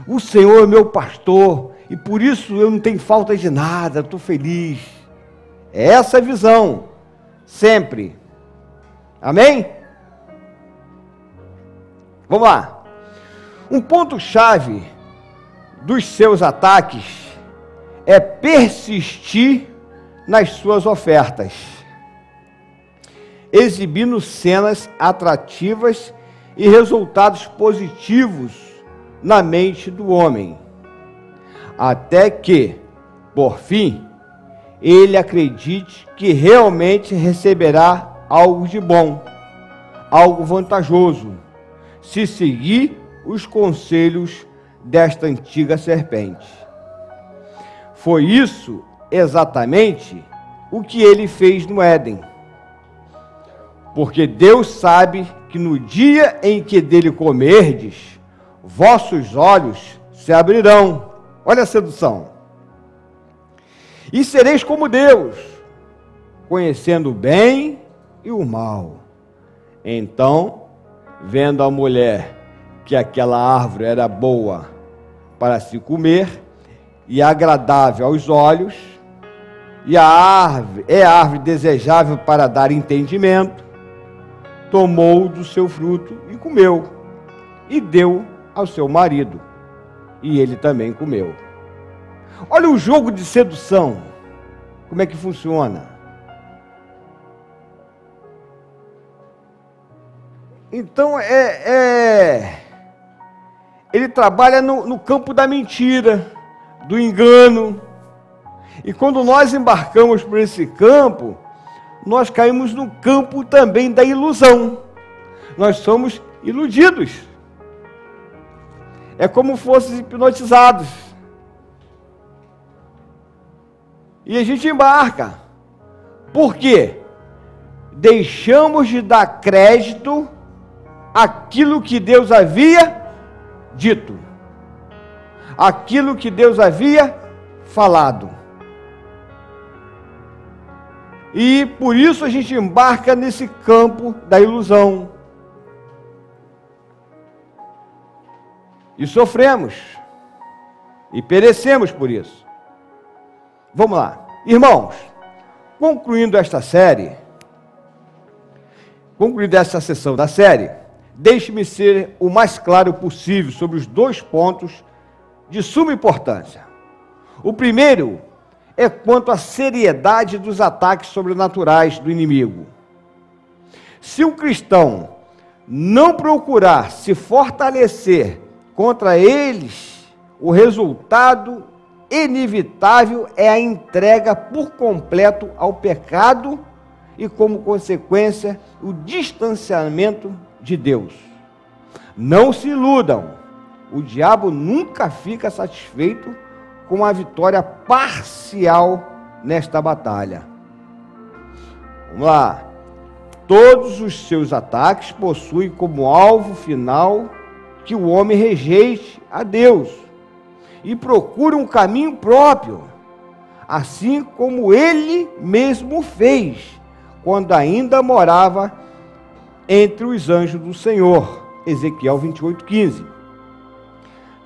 O Senhor é meu pastor, e por isso eu não tenho falta de nada, estou feliz. É essa a visão, sempre. Amém? Vamos lá. Um ponto-chave dos seus ataques é persistir nas suas ofertas, exibindo cenas atrativas e resultados positivos na mente do homem, até que, por fim, ele acredite que realmente receberá algo de bom, algo vantajoso, se seguir os conselhos desta antiga serpente. Foi isso exatamente o que ele fez no Éden. Porque Deus sabe que no dia em que dele comerdes, vossos olhos se abrirão. Olha a sedução. E sereis como Deus, conhecendo o bem e o mal. Então, vendo a mulher que aquela árvore era boa para se comer e agradável aos olhos, e a árvore desejável para dar entendimento, tomou do seu fruto e comeu, e deu ao seu marido, e ele também comeu. Olha o jogo de sedução, como é que funciona. Então, ele trabalha no campo da mentira, do engano. E quando nós embarcamos por esse campo, nós caímos no campo também da ilusão. Nós somos iludidos. É como fôssemos hipnotizados. E a gente embarca. Por quê? Deixamos de dar crédito àquilo que Deus havia dito, aquilo que Deus havia falado. E por isso a gente embarca nesse campo da ilusão. E sofremos. E perecemos por isso. Vamos lá. Irmãos, concluindo esta sessão da série, deixe-me ser o mais claro possível sobre os 2 pontos de suma importância. O primeiro é quanto à seriedade dos ataques sobrenaturais do inimigo. Se o cristão não procurar se fortalecer contra eles, o resultado inevitável é a entrega por completo ao pecado e, como consequência, o distanciamento de Deus. Não se iludam, o diabo nunca fica satisfeito com a vitória parcial nesta batalha. Vamos lá. Todos os seus ataques possuem como alvo final que o homem rejeite a Deus e procure um caminho próprio, assim como ele mesmo fez quando ainda morava entre os anjos do Senhor. Ezequiel 28:15.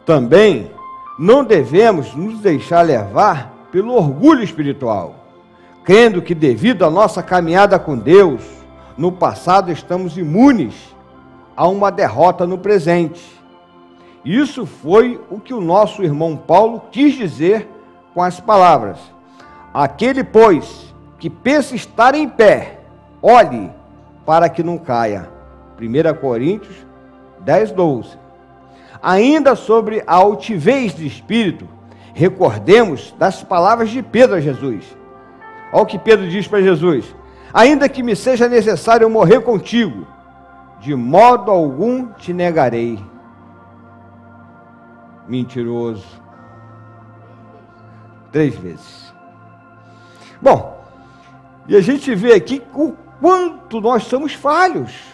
Também não devemos nos deixar levar pelo orgulho espiritual, crendo que devido à nossa caminhada com Deus, no passado estamos imunes a uma derrota no presente. Isso foi o que o nosso irmão Paulo quis dizer com as palavras: aquele, pois, que pensa estar em pé, olhe para que não caia. 1 Coríntios 10:12. Ainda sobre a altivez de espírito, recordemos das palavras de Pedro a Jesus. Olha o que Pedro diz para Jesus: ainda que me seja necessário morrer contigo, de modo algum te negarei. Mentiroso. 3 vezes. Bom, e a gente vê aqui o quanto nós somos falhos.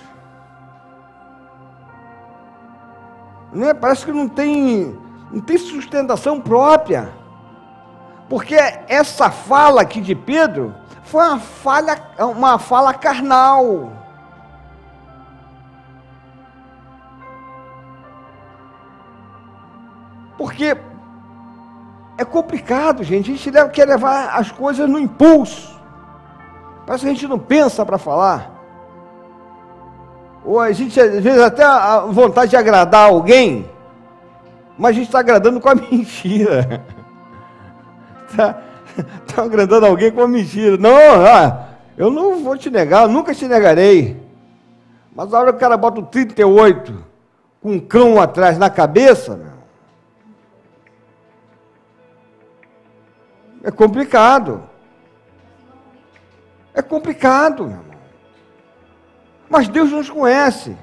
Não é? Parece que não tem sustentação própria. Porque essa fala aqui de Pedro foi uma fala carnal. Porque é complicado, gente. A gente quer levar as coisas no impulso. Parece que a gente não pensa para falar. Ou a gente, às vezes, até a vontade de agradar alguém, mas a gente está agradando com a mentira. Está agradando alguém com a mentira. Não, eu não vou te negar, eu nunca te negarei. Mas a hora que o cara bota o 38 com um cão atrás na cabeça, meu, é complicado. É complicado, meu irmão. Mas Deus nos conhece.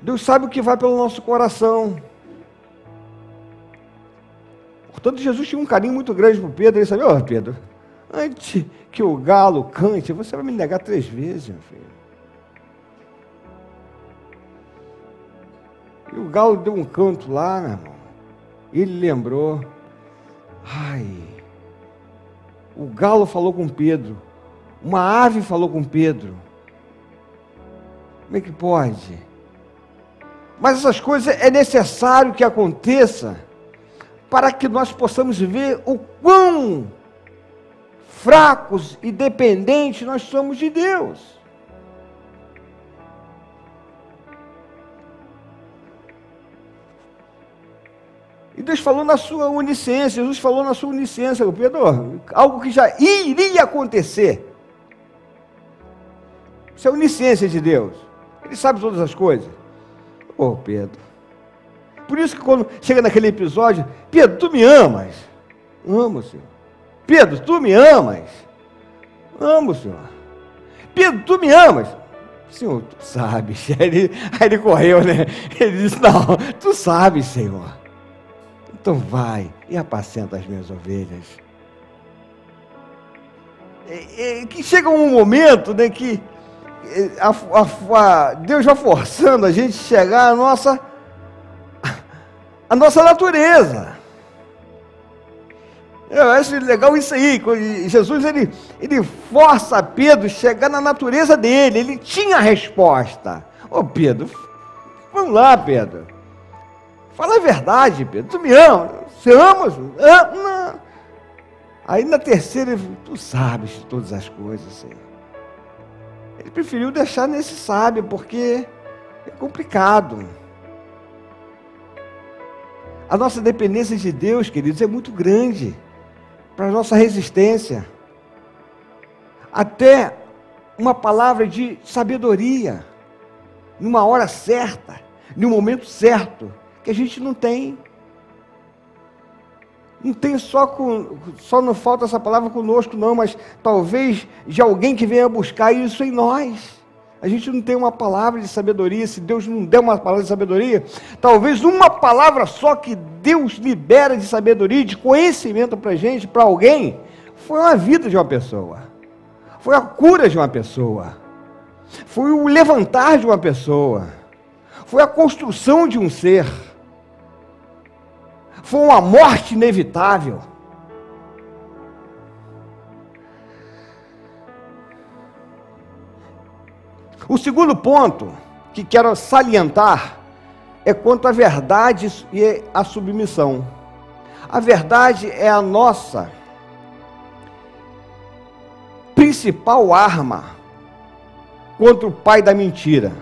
Deus sabe o que vai pelo nosso coração. Portanto, Jesus tinha um carinho muito grande por Pedro. Ele sabia: ó, Pedro, antes que o galo cante, você vai me negar 3 vezes, meu filho. E o galo deu um canto lá, meu irmão. Ele lembrou: o galo falou com Pedro, uma ave falou com Pedro. Como é que pode? Mas essas coisas é necessário que aconteça para que nós possamos ver o quão fracos e dependentes nós somos de Deus. E Deus falou na sua onisciência, Jesus falou na sua onisciência, Pedro, algo que já iria acontecer. Isso é a onisciência de Deus. Ele sabe todas as coisas. Pedro. Por isso que quando chega naquele episódio: Pedro, tu me amas? Amo, Senhor. Pedro, tu me amas? Amo, Senhor. Pedro, tu me amas? Senhor, tu sabes. Aí ele correu, né? Ele disse: não, tu sabes, Senhor. Então vai e apacenta as minhas ovelhas. Que chega um momento, né, que Deus vai forçando a gente chegar à nossa natureza. Eu acho legal isso aí. Jesus, ele força Pedro a chegar na natureza dele. Ele tinha a resposta. Ô Pedro, vamos lá, Pedro. Fala a verdade, Pedro. Tu me ama? Você ama? Ama. Aí na terceira, tu sabes de todas as coisas, Senhor. Ele preferiu deixar nesse sábio, porque é complicado. A nossa dependência de Deus, queridos, é muito grande para a nossa resistência. Até uma palavra de sabedoria, numa hora certa, no momento certo, que a gente não tem. Não tem só não falta essa palavra conosco, não, mas talvez de alguém que venha buscar isso em nós. A gente não tem uma palavra de sabedoria. Se Deus não der uma palavra de sabedoria, talvez uma palavra só que Deus libera de sabedoria, de conhecimento para a gente, para alguém, foi a vida de uma pessoa, foi a cura de uma pessoa, foi o levantar de uma pessoa, foi a construção de um ser, foi uma morte inevitável. O segundo ponto que quero salientar é quanto à verdade e à submissão. A verdade é a nossa principal arma contra o pai da mentira.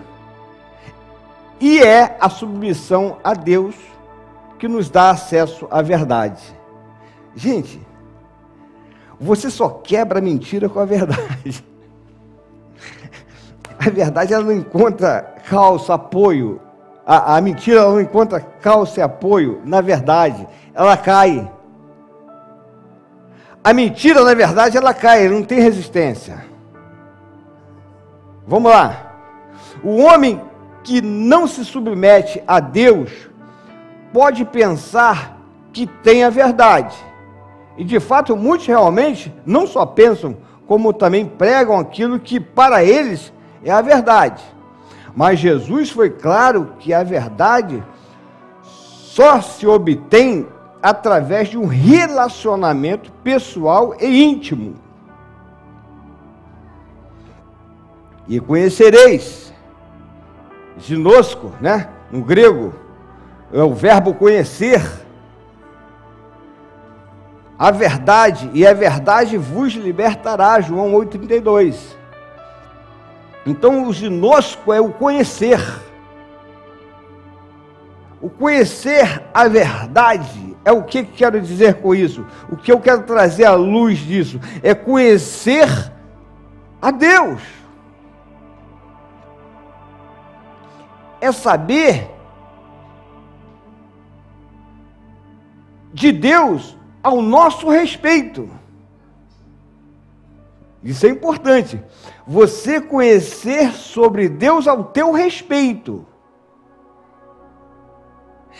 E é a submissão a Deus que nos dá acesso à verdade. Gente, você só quebra a mentira com a verdade. A verdade, ela não encontra calça, apoio. A mentira, ela não encontra calça e apoio na verdade. Ela cai. A mentira, na verdade, ela cai, não tem resistência. Vamos lá. O homem que não se submete a Deus pode pensar que tem a verdade. E, de fato, muitos realmente não só pensam, como também pregam aquilo que para eles é a verdade. Mas Jesus foi claro que a verdade só se obtém através de um relacionamento pessoal e íntimo. E conhecereis, ginosco, né? No grego, é o verbo conhecer, a verdade, e a verdade vos libertará, João 8,32. Então, o ginosco é o conhecer. O conhecer a verdade é o que quero dizer com isso? O que eu quero trazer à luz disso é conhecer a Deus. É saber de Deus ao nosso respeito. Isso é importante. Você conhecer sobre Deus ao teu respeito.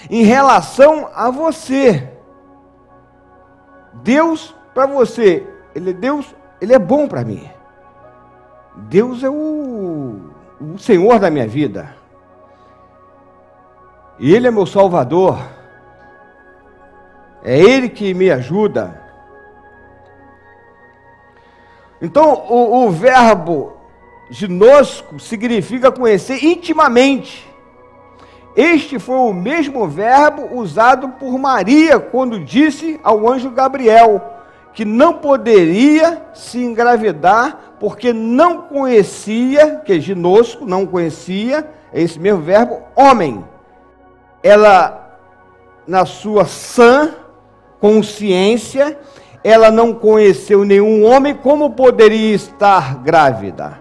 Em relação a você. Deus para você, Ele é Deus, Ele é bom para mim. Deus é o Senhor da minha vida. Ele é meu Salvador. É Ele que me ajuda. Então, o verbo ginosco significa conhecer intimamente. Este foi o mesmo verbo usado por Maria quando disse ao anjo Gabriel que não poderia se engravidar porque não conhecia, que é ginosco, não conhecia, é esse mesmo verbo, homem. Ela, na sua sã consciência, ela não conheceu nenhum homem, como poderia estar grávida?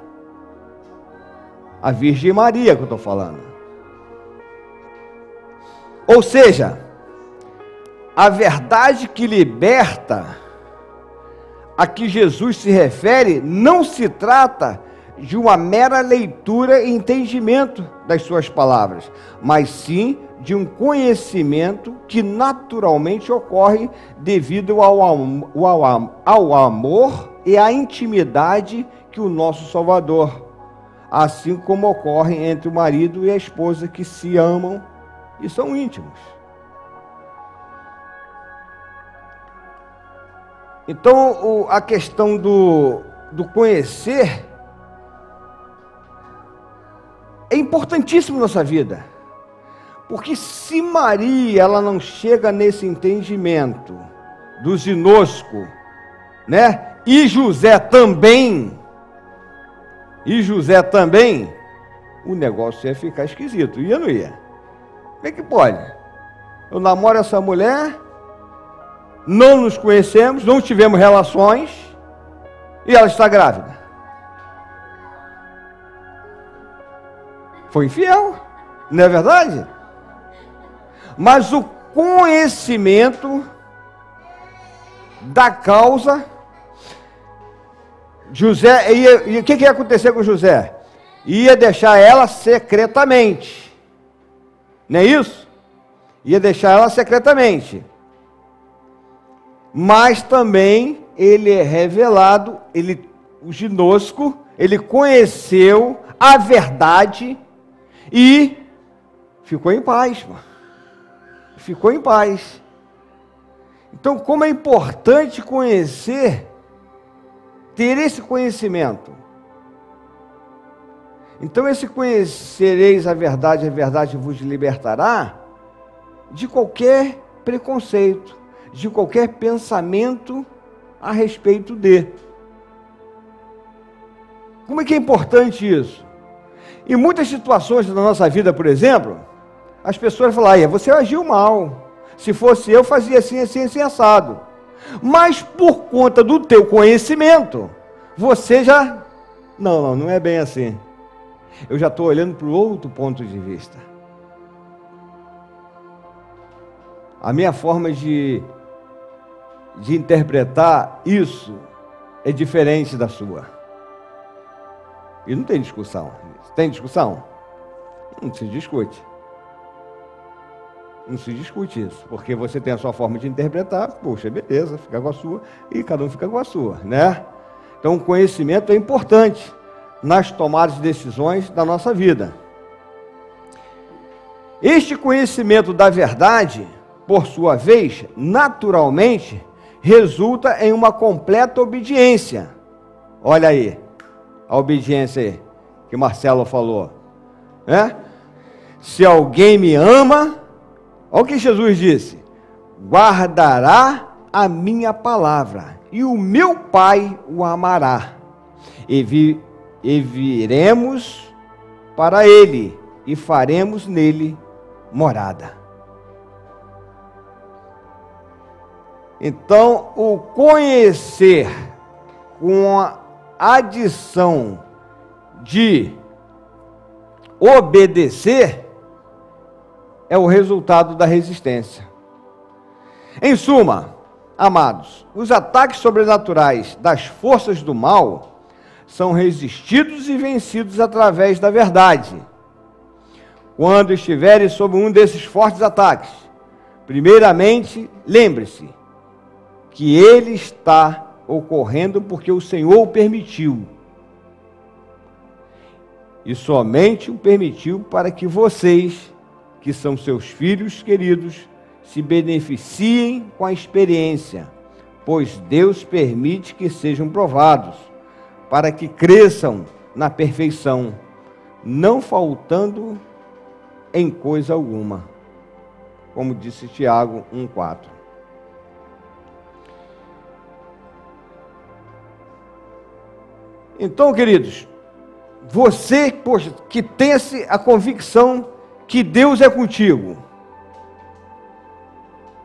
A Virgem Maria que eu estou falando. Ou seja, a verdade que liberta, a que Jesus se refere, não se trata de uma mera leitura e entendimento das suas palavras, mas sim de um conhecimento que naturalmente ocorre devido ao amor e à intimidade que o nosso Salvador, assim como ocorre entre o marido e a esposa que se amam e são íntimos. Então, a questão do conhecer é importantíssimo na nossa vida. Porque se Maria ela não chega nesse entendimento do ginosco, né? E José também, o negócio ia ficar esquisito, ia ou não ia? Como é que pode? Eu namoro essa mulher, não nos conhecemos, não tivemos relações, e ela está grávida. Foi infiel, não é verdade? Mas o conhecimento da causa, José, e o que ia acontecer com José? Ia deixar ela secretamente, não é isso? Ia deixar ela secretamente, mas também ele é revelado, o ginosco, ele conheceu a verdade e ficou em paz, mano. Ficou em paz. Então, como é importante conhecer, ter esse conhecimento. Então, esse conhecereis a verdade vos libertará de qualquer preconceito, de qualquer pensamento a respeito de. Como é que é importante isso? Em muitas situações da nossa vida, por exemplo, as pessoas falam, você agiu mal. Se fosse eu, fazia assim, assim, assim, assado. Mas por conta do teu conhecimento, você já... Não é bem assim. Eu já estou olhando para o outro ponto de vista. A minha forma de interpretar isso é diferente da sua. E não tem discussão. Tem discussão? Não se discute. Não se discute isso, porque você tem a sua forma de interpretar, poxa, beleza, fica com a sua, e cada um fica com a sua, né? Então, o conhecimento é importante nas tomadas de decisões da nossa vida. Este conhecimento da verdade, por sua vez, naturalmente, resulta em uma completa obediência. Olha aí, a obediência aí, que Marcelo falou, né? Se alguém me ama, olha o que Jesus disse, guardará a minha palavra, e o meu Pai o amará, e viremos para ele, e faremos nele morada. Então, o conhecer com a adição de obedecer é o resultado da resistência. Em suma, amados, os ataques sobrenaturais das forças do mal são resistidos e vencidos através da verdade. Quando estiverem sob um desses fortes ataques, primeiramente, lembre-se que ele está ocorrendo porque o Senhor o permitiu. E somente o permitiu para que vocês, que são seus filhos queridos, se beneficiem com a experiência, pois Deus permite que sejam provados, para que cresçam na perfeição, não faltando em coisa alguma, como disse Tiago 1,4. Então, queridos, você, poxa, que tem a convicção que Deus é contigo.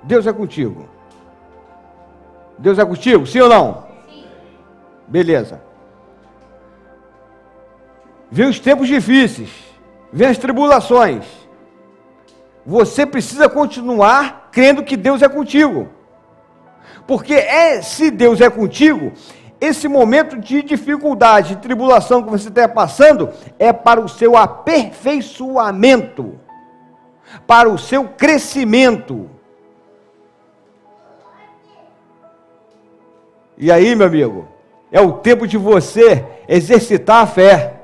Deus é contigo. Deus é contigo, sim ou não? Sim. Beleza. Vem os tempos difíceis, vem as tribulações. Você precisa continuar crendo que Deus é contigo. Porque se Deus é contigo, esse momento de dificuldade, de tribulação que você está passando, é para o seu aperfeiçoamento, para o seu crescimento. E aí, meu amigo, é o tempo de você exercitar a fé.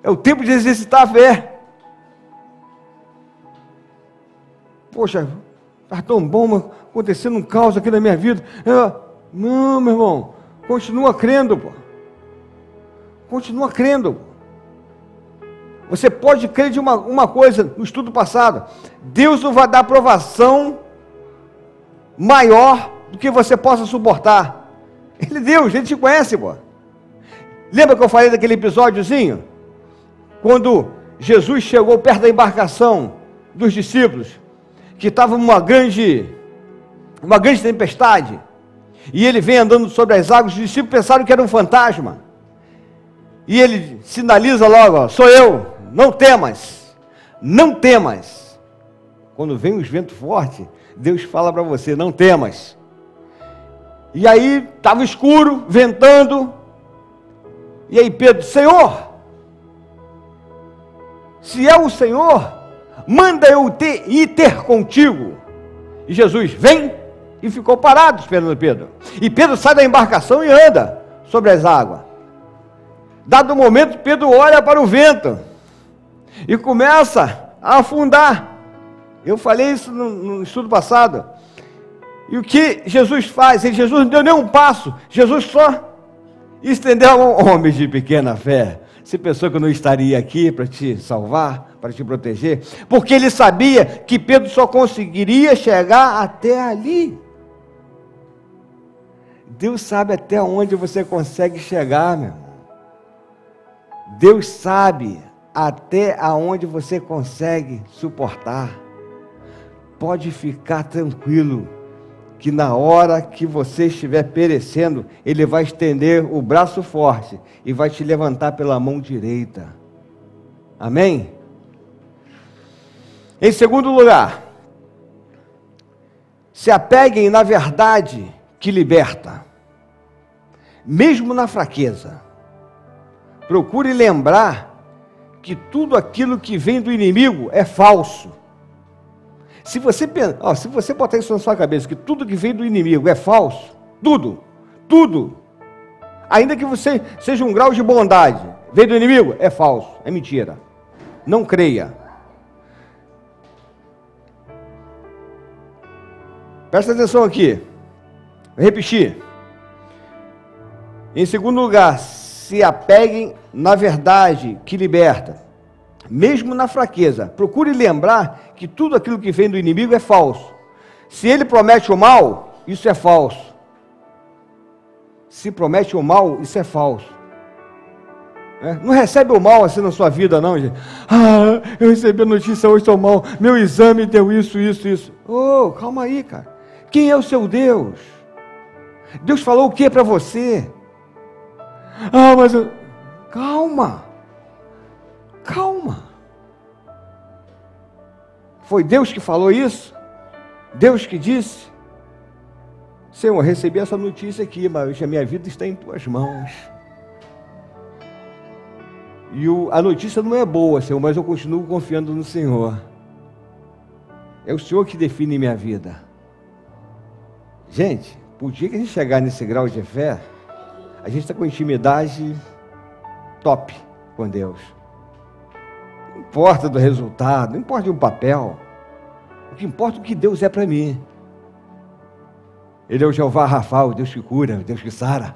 É o tempo de exercitar a fé. Poxa, Está tão bom, mas acontecendo um caos aqui na minha vida. Não, meu irmão, continua crendo, pô. Continua crendo. Você pode crer de uma coisa no estudo passado. Deus não vai dar aprovação maior do que você possa suportar. Ele é Deus, Ele te conhece, pô. Lembra que eu falei daquele episódiozinho? Quando Jesus chegou perto da embarcação dos discípulos, que estava uma grande tempestade, e ele vem andando sobre as águas, os discípulos pensaram que era um fantasma, e ele sinaliza logo, ó, sou eu, não temas, não temas. Quando vem os ventos fortes, Deus fala para você, não temas. E aí, estava escuro, ventando, e aí Pedro, Senhor, se é o Senhor, manda eu ir ter contigo. E Jesus, vem, e ficou parado esperando Pedro. E Pedro sai da embarcação e anda sobre as águas. Dado o momento, Pedro olha para o vento e começa a afundar. Eu falei isso no estudo passado. E o que Jesus faz? Jesus não deu nenhum passo, Jesus só estendeu a mão. Homens de pequena fé, você pensou que eu não estaria aqui para te salvar, para te proteger? Porque ele sabia que Pedro só conseguiria chegar até ali. Deus sabe até onde você consegue chegar, meu irmão. Deus sabe até aonde você consegue suportar. Pode ficar tranquilo, que na hora que você estiver perecendo, Ele vai estender o braço forte e vai te levantar pela mão direita. Amém? Em segundo lugar, se apeguem na verdade que liberta, mesmo na fraqueza. Procure lembrar que tudo aquilo que vem do inimigo é falso. Se você botar isso na sua cabeça, que tudo que vem do inimigo é falso, tudo, ainda que você seja um grau de bondade, vem do inimigo, é falso, é mentira. Não creia. Presta atenção aqui. Vou repetir. Em segundo lugar, se apeguem na verdade que liberta, mesmo na fraqueza. Procure lembrar que tudo aquilo que vem do inimigo é falso. Se ele promete o mal, isso é falso. Se promete o mal, isso é falso. Não recebe o mal assim na sua vida, não, gente. Eu recebi a notícia hoje, estou mal. Meu exame deu isso. Oh, calma aí, cara. Quem é o seu Deus? Deus falou o que para você? Mas eu... Calma. Foi Deus que falou isso? Deus que disse? Senhor, eu recebi essa notícia aqui, mas a minha vida está em tuas mãos. E a notícia não é boa, Senhor, mas eu continuo confiando no Senhor. É o Senhor que define minha vida. Gente, por dia que a gente chegar nesse grau de fé, a gente está com intimidade top com Deus. Não importa do resultado, não importa de um papel. O que importa é o que Deus é para mim. Ele é o Jeová Rafa, o Deus que cura, o Deus que sara.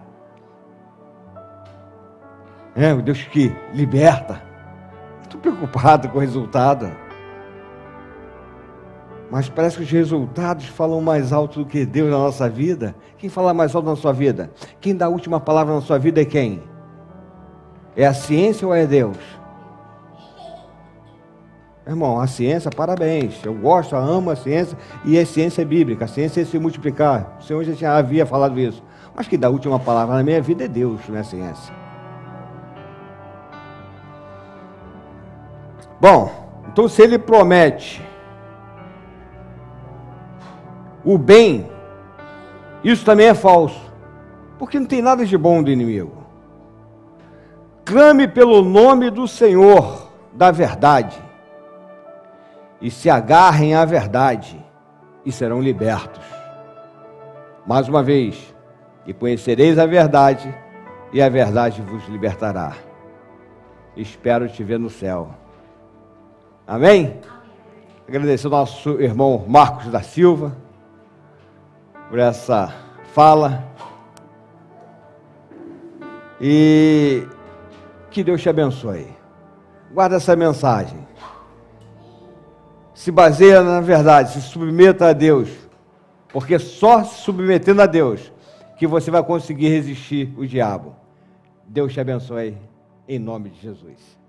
É o Deus que liberta. Não estou preocupado com o resultado. Mas parece que os resultados falam mais alto do que Deus na nossa vida. Quem fala mais alto na sua vida? Quem dá a última palavra na sua vida é quem? É a ciência ou é Deus? Irmão, a ciência, parabéns. Eu gosto, eu amo a ciência, e a ciência é bíblica. A ciência é se multiplicar. O Senhor já havia falado isso. Mas quem dá a última palavra na minha vida é Deus, não é a ciência. Bom, então se Ele promete o bem, isso também é falso, porque não tem nada de bom do inimigo. Clame pelo nome do Senhor da verdade, e se agarrem à verdade, e serão libertos. Mais uma vez, e conhecereis a verdade, e a verdade vos libertará. Espero te ver no céu. Amém? Agradecer ao nosso irmão Marcos da Silva por essa fala. E que Deus te abençoe. Guarda essa mensagem. Se baseia na verdade, se submeta a Deus. Porque só se submetendo a Deus que você vai conseguir resistir o diabo. Deus te abençoe, em nome de Jesus.